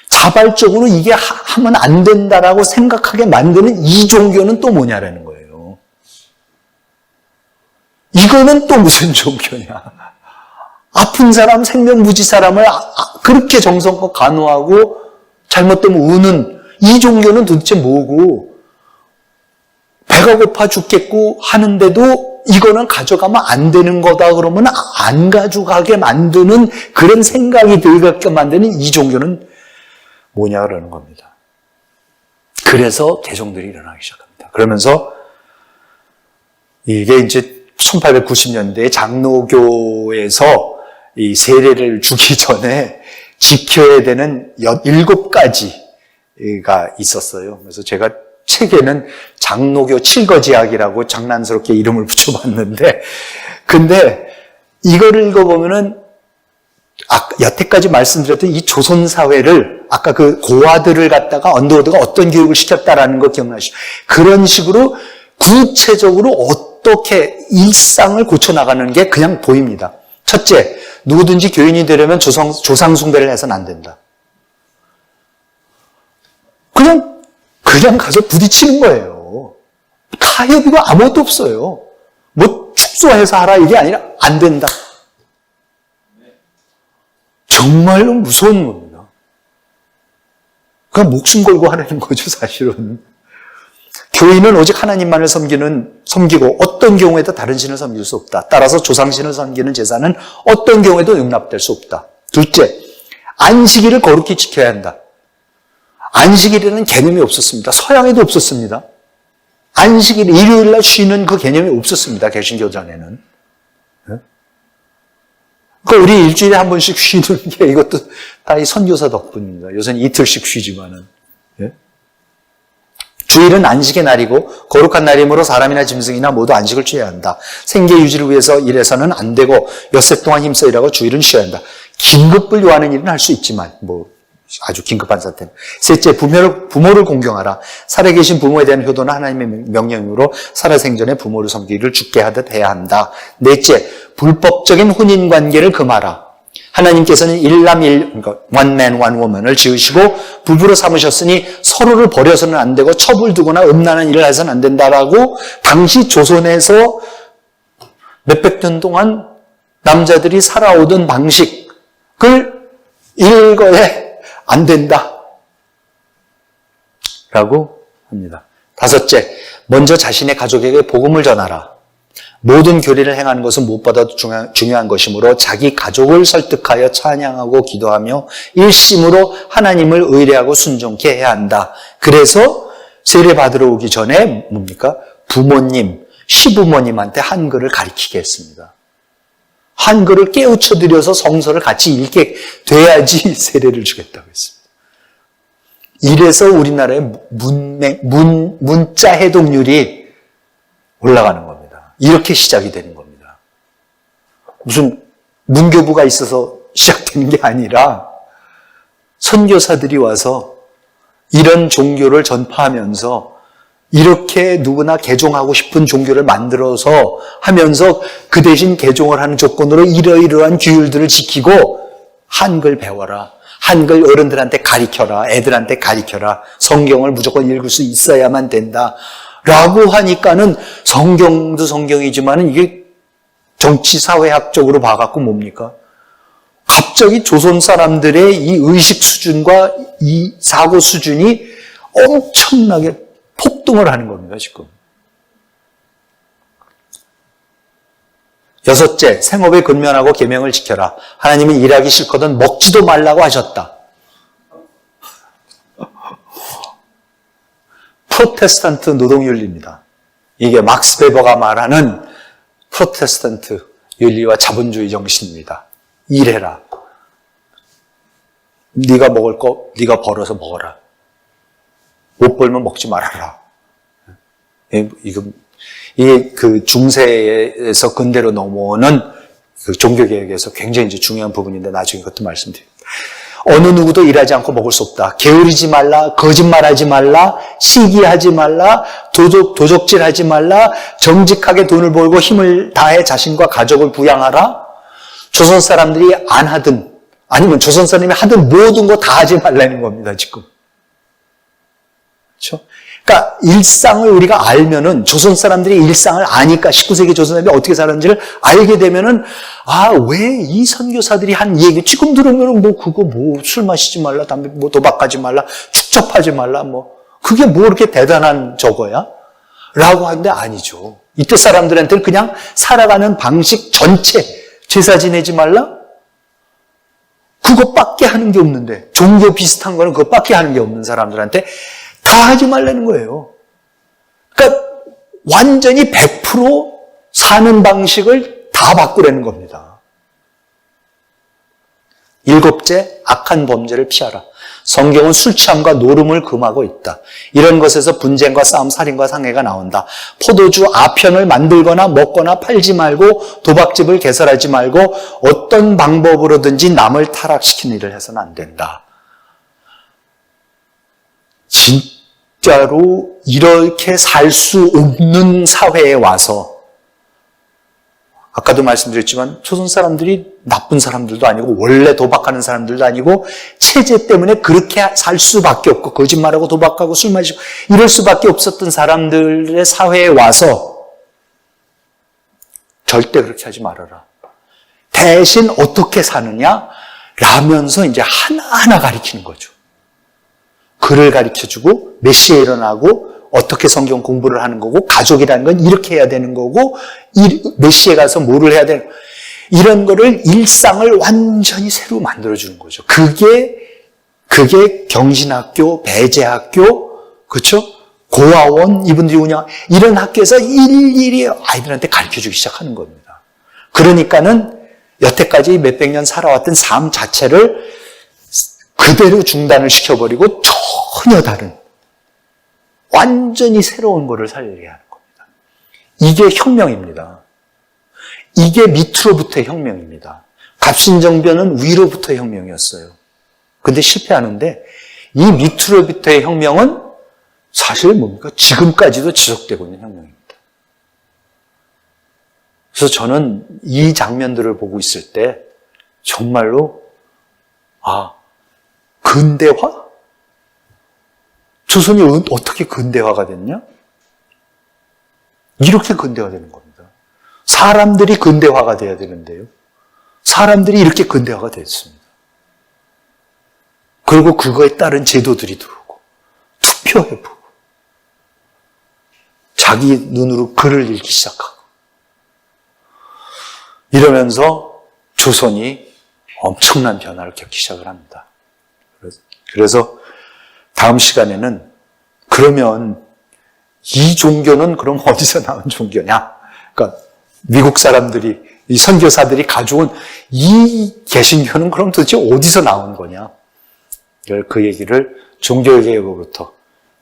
자발적으로 이게 하면 안 된다라고 생각하게 만드는 이 종교는 또 뭐냐라는 거예요. 이거는 또 무슨 종교냐. 아픈 사람, 생명부지 사람을 그렇게 정성껏 간호하고 잘못되면 우는 이 종교는 도대체 뭐고 배가 고파 죽겠고 하는데도 이거는 가져가면 안 되는 거다 그러면 안 가져가게 만드는 그런 생각이 들게 만드는 이 종교는 뭐냐 그러는 겁니다. 그래서 개종들이 일어나기 시작합니다. 그러면서 이게 이제 1890년대에 장로교에서 이 세례를 주기 전에 지켜야 되는 7가지가 있었어요. 그래서 제가 책에는 장로교 칠거지약이라고 장난스럽게 이름을 붙여봤는데 근데 이거를 읽어보면은 여태까지 말씀드렸던 이 조선사회를 아까 그 고아들을 갖다가 언더우드가 어떤 교육을 시켰다라는 거 기억나시죠? 그런 식으로 구체적으로 어떻게 일상을 고쳐나가는 게 그냥 보입니다. 첫째, 누구든지 교인이 되려면 조상 숭배를 해서는 안 된다. 그냥 가서 부딪히는 거예요. 타협이고 아무것도 없어요. 뭐 축소해서 하라 이게 아니라 안 된다. 정말로 무서운 겁니다. 그냥 목숨 걸고 하라는 거죠, 사실은. 교인은 오직 하나님만을 섬기고 어떤 경우에도 다른 신을 섬길 수 없다. 따라서 조상신을 섬기는 제사는 어떤 경우에도 용납될 수 없다. 둘째, 안식일을 거룩히 지켜야 한다. 안식일에는 개념이 없었습니다. 서양에도 없었습니다. 안식일, 일요일날 쉬는 그 개념이 없었습니다. 개신교 전에는. 그러니까 우리 일주일에 한 번씩 쉬는 게 이것도 다 이 선교사 덕분입니다. 요새는 이틀씩 쉬지만은. 주일은 안식의 날이고 거룩한 날이므로 사람이나 짐승이나 모두 안식을 취해야 한다. 생계 유지를 위해서 일해서는 안 되고 엿새 동안 힘써 일하고 주일은 쉬어야 한다. 긴급을 요하는 일은 할 수 있지만 아주 긴급한 사태는. 셋째, 부모를 공경하라. 살아계신 부모에 대한 효도는 하나님의 명령이므로 살아생전에 부모를 섬기기를 주께 하듯 해야 한다. 넷째, 불법적인 혼인관계를 금하라. 하나님께서는 그러니까 one man, one woman을 지으시고 부부로 삼으셨으니 서로를 버려서는 안 되고 첩을 두거나 음란한 일을 해서는 안 된다라고 당시 조선에서 몇백 년 동안 남자들이 살아오던 방식을 일거에 안 된다 라고 합니다. 다섯째, 먼저 자신의 가족에게 복음을 전하라. 모든 교리를 행하는 것은 무엇보다도 중요한 것이므로 자기 가족을 설득하여 찬양하고 기도하며 일심으로 하나님을 의뢰하고 순종케 해야 한다. 그래서 세례 받으러 오기 전에 뭡니까? 부모님, 시부모님한테 한글을 가르치게 했습니다. 한글을 깨우쳐드려서 성서를 같이 읽게 돼야지 세례를 주겠다고 했습니다. 이래서 우리나라의 문자 해독률이 올라가는 겁니다. 이렇게 시작이 되는 겁니다. 무슨 문교부가 있어서 시작되는 게 아니라 선교사들이 와서 이런 종교를 전파하면서 이렇게 누구나 개종하고 싶은 종교를 만들어서 하면서 그 대신 개종을 하는 조건으로 이러이러한 규율들을 지키고 한글 배워라. 한글 어른들한테 가르쳐라. 애들한테 가르쳐라. 성경을 무조건 읽을 수 있어야만 된다. 라고 하니까는 성경도 성경이지만 이게 정치사회학적으로 봐갖고 뭡니까? 갑자기 조선 사람들의 이 의식 수준과 이 사고 수준이 엄청나게 폭등을 하는 겁니다, 지금. 여섯째, 생업에 근면하고 계명을 지켜라. 하나님은 일하기 싫거든 먹지도 말라고 하셨다. 프로테스탄트 노동윤리입니다. 이게 막스 베버가 말하는 프로테스탄트 윤리와 자본주의 정신입니다. 일해라. 네가 먹을 거 네가 벌어서 먹어라. 못 벌면 먹지 말아라. 이게 그 중세에서 근대로 넘어오는 그 종교개혁에서 굉장히 이제 중요한 부분인데 나중에 그것도 말씀드립니다. 어느 누구도 일하지 않고 먹을 수 없다. 게으르지 말라, 거짓말하지 말라, 시기하지 말라, 도적질하지 말라, 정직하게 돈을 벌고 힘을 다해 자신과 가족을 부양하라. 조선 사람들이 안 하든 아니면 조선 사람이 하든 모든 거 다 하지 말라는 겁니다, 지금. 그렇죠? 그러니까 일상을 우리가 알면은 조선 사람들이 일상을 아니까 19세기 조선 사람들이 어떻게 살았는지를 알게 되면은 왜 이 선교사들이 한 얘기 지금 들으면은 술 마시지 말라, 담배 도박하지 말라, 축적하지 말라, 그게 뭐 그렇게 대단한 저거야? 라고 하는데 아니죠. 이때 사람들한테는 그냥 살아가는 방식 전체 제사 지내지 말라? 그것밖에 하는 게 없는데 종교 비슷한 거는 그것밖에 하는 게 없는 사람들한테 다 하지 말라는 거예요. 그러니까 완전히 100% 사는 방식을 다 바꾸라는 겁니다. 일곱째, 악한 범죄를 피하라. 성경은 술 취함과 노름을 금하고 있다. 이런 것에서 분쟁과 싸움, 살인과 상해가 나온다. 포도주 아편을 만들거나 먹거나 팔지 말고 도박집을 개설하지 말고 어떤 방법으로든지 남을 타락시키는 일을 해서는 안 된다. 진짜로 이렇게 살 수 없는 사회에 와서 아까도 말씀드렸지만 조선 사람들이 나쁜 사람들도 아니고 원래 도박하는 사람들도 아니고 체제 때문에 그렇게 살 수밖에 없고 거짓말하고 도박하고 술 마시고 이럴 수밖에 없었던 사람들의 사회에 와서 절대 그렇게 하지 말아라. 대신 어떻게 사느냐? 라면서 이제 하나하나 가르치는 거죠. 글을 가르쳐주고 메시에 일어나고 어떻게 성경 공부를 하는 거고 가족이라는 건 이렇게 해야 되는 거고 메시에 가서 뭐를 해야 되는 이런 거를 일상을 완전히 새로 만들어주는 거죠. 그게 경신학교, 배제학교, 그렇죠? 고아원 이분들이 운영 이런 학교에서 일일이 아이들한테 가르쳐주기 시작하는 겁니다. 그러니까는 여태까지 몇백 년 살아왔던 삶 자체를 그대로 중단을 시켜버리고 전혀 다른 완전히 새로운 거를 살리게 하는 겁니다. 이게 혁명입니다. 이게 밑으로부터의 혁명입니다. 갑신정변은 위로부터의 혁명이었어요. 근데 실패하는데 이 밑으로부터의 혁명은 사실 뭡니까? 지금까지도 지속되고 있는 혁명입니다. 그래서 저는 이 장면들을 보고 있을 때 정말로 근대화? 조선이 어떻게 근대화가 됐냐? 이렇게 근대화되는 겁니다. 사람들이 근대화가 돼야 되는데요. 사람들이 이렇게 근대화가 됐습니다. 그리고 그거에 따른 제도들이 들어오고 투표해보고 자기 눈으로 글을 읽기 시작하고 이러면서 조선이 엄청난 변화를 겪기 시작을 합니다. 그래서 다음 시간에는 그러면 이 종교는 그럼 어디서 나온 종교냐? 그러니까 미국 사람들이, 이 선교사들이 가져온 이 개신교는 그럼 도대체 어디서 나온 거냐? 그 얘기를 종교개혁으로부터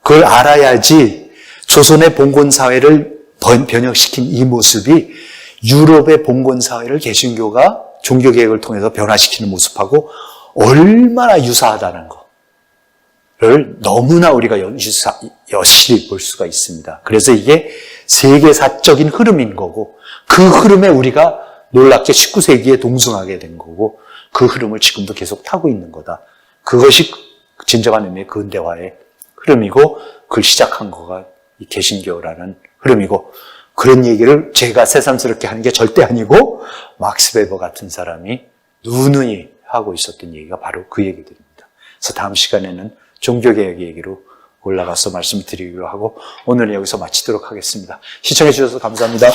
그걸 알아야지 조선의 봉건사회를 변혁시킨 이 모습이 유럽의 봉건사회를 개신교가 종교개혁을 통해서 변화시키는 모습하고 얼마나 유사하다는 거를 너무나 우리가 여실히 볼 수가 있습니다. 그래서 이게 세계사적인 흐름인 거고 그 흐름에 우리가 놀랍게 19세기에 동승하게 된 거고 그 흐름을 지금도 계속 타고 있는 거다. 그것이 진정한 의미의 근대화의 흐름이고 그걸 시작한 거가 이 개신교라는 흐름이고 그런 얘기를 제가 새삼스럽게 하는 게 절대 아니고 막스 베버 같은 사람이 누누이 하고 있었던 얘기가 바로 그 얘기들입니다. 그래서 다음 시간에는 종교개혁 얘기로 올라가서 말씀을 드리기로 하고 오늘은 여기서 마치도록 하겠습니다. 시청해 주셔서 감사합니다.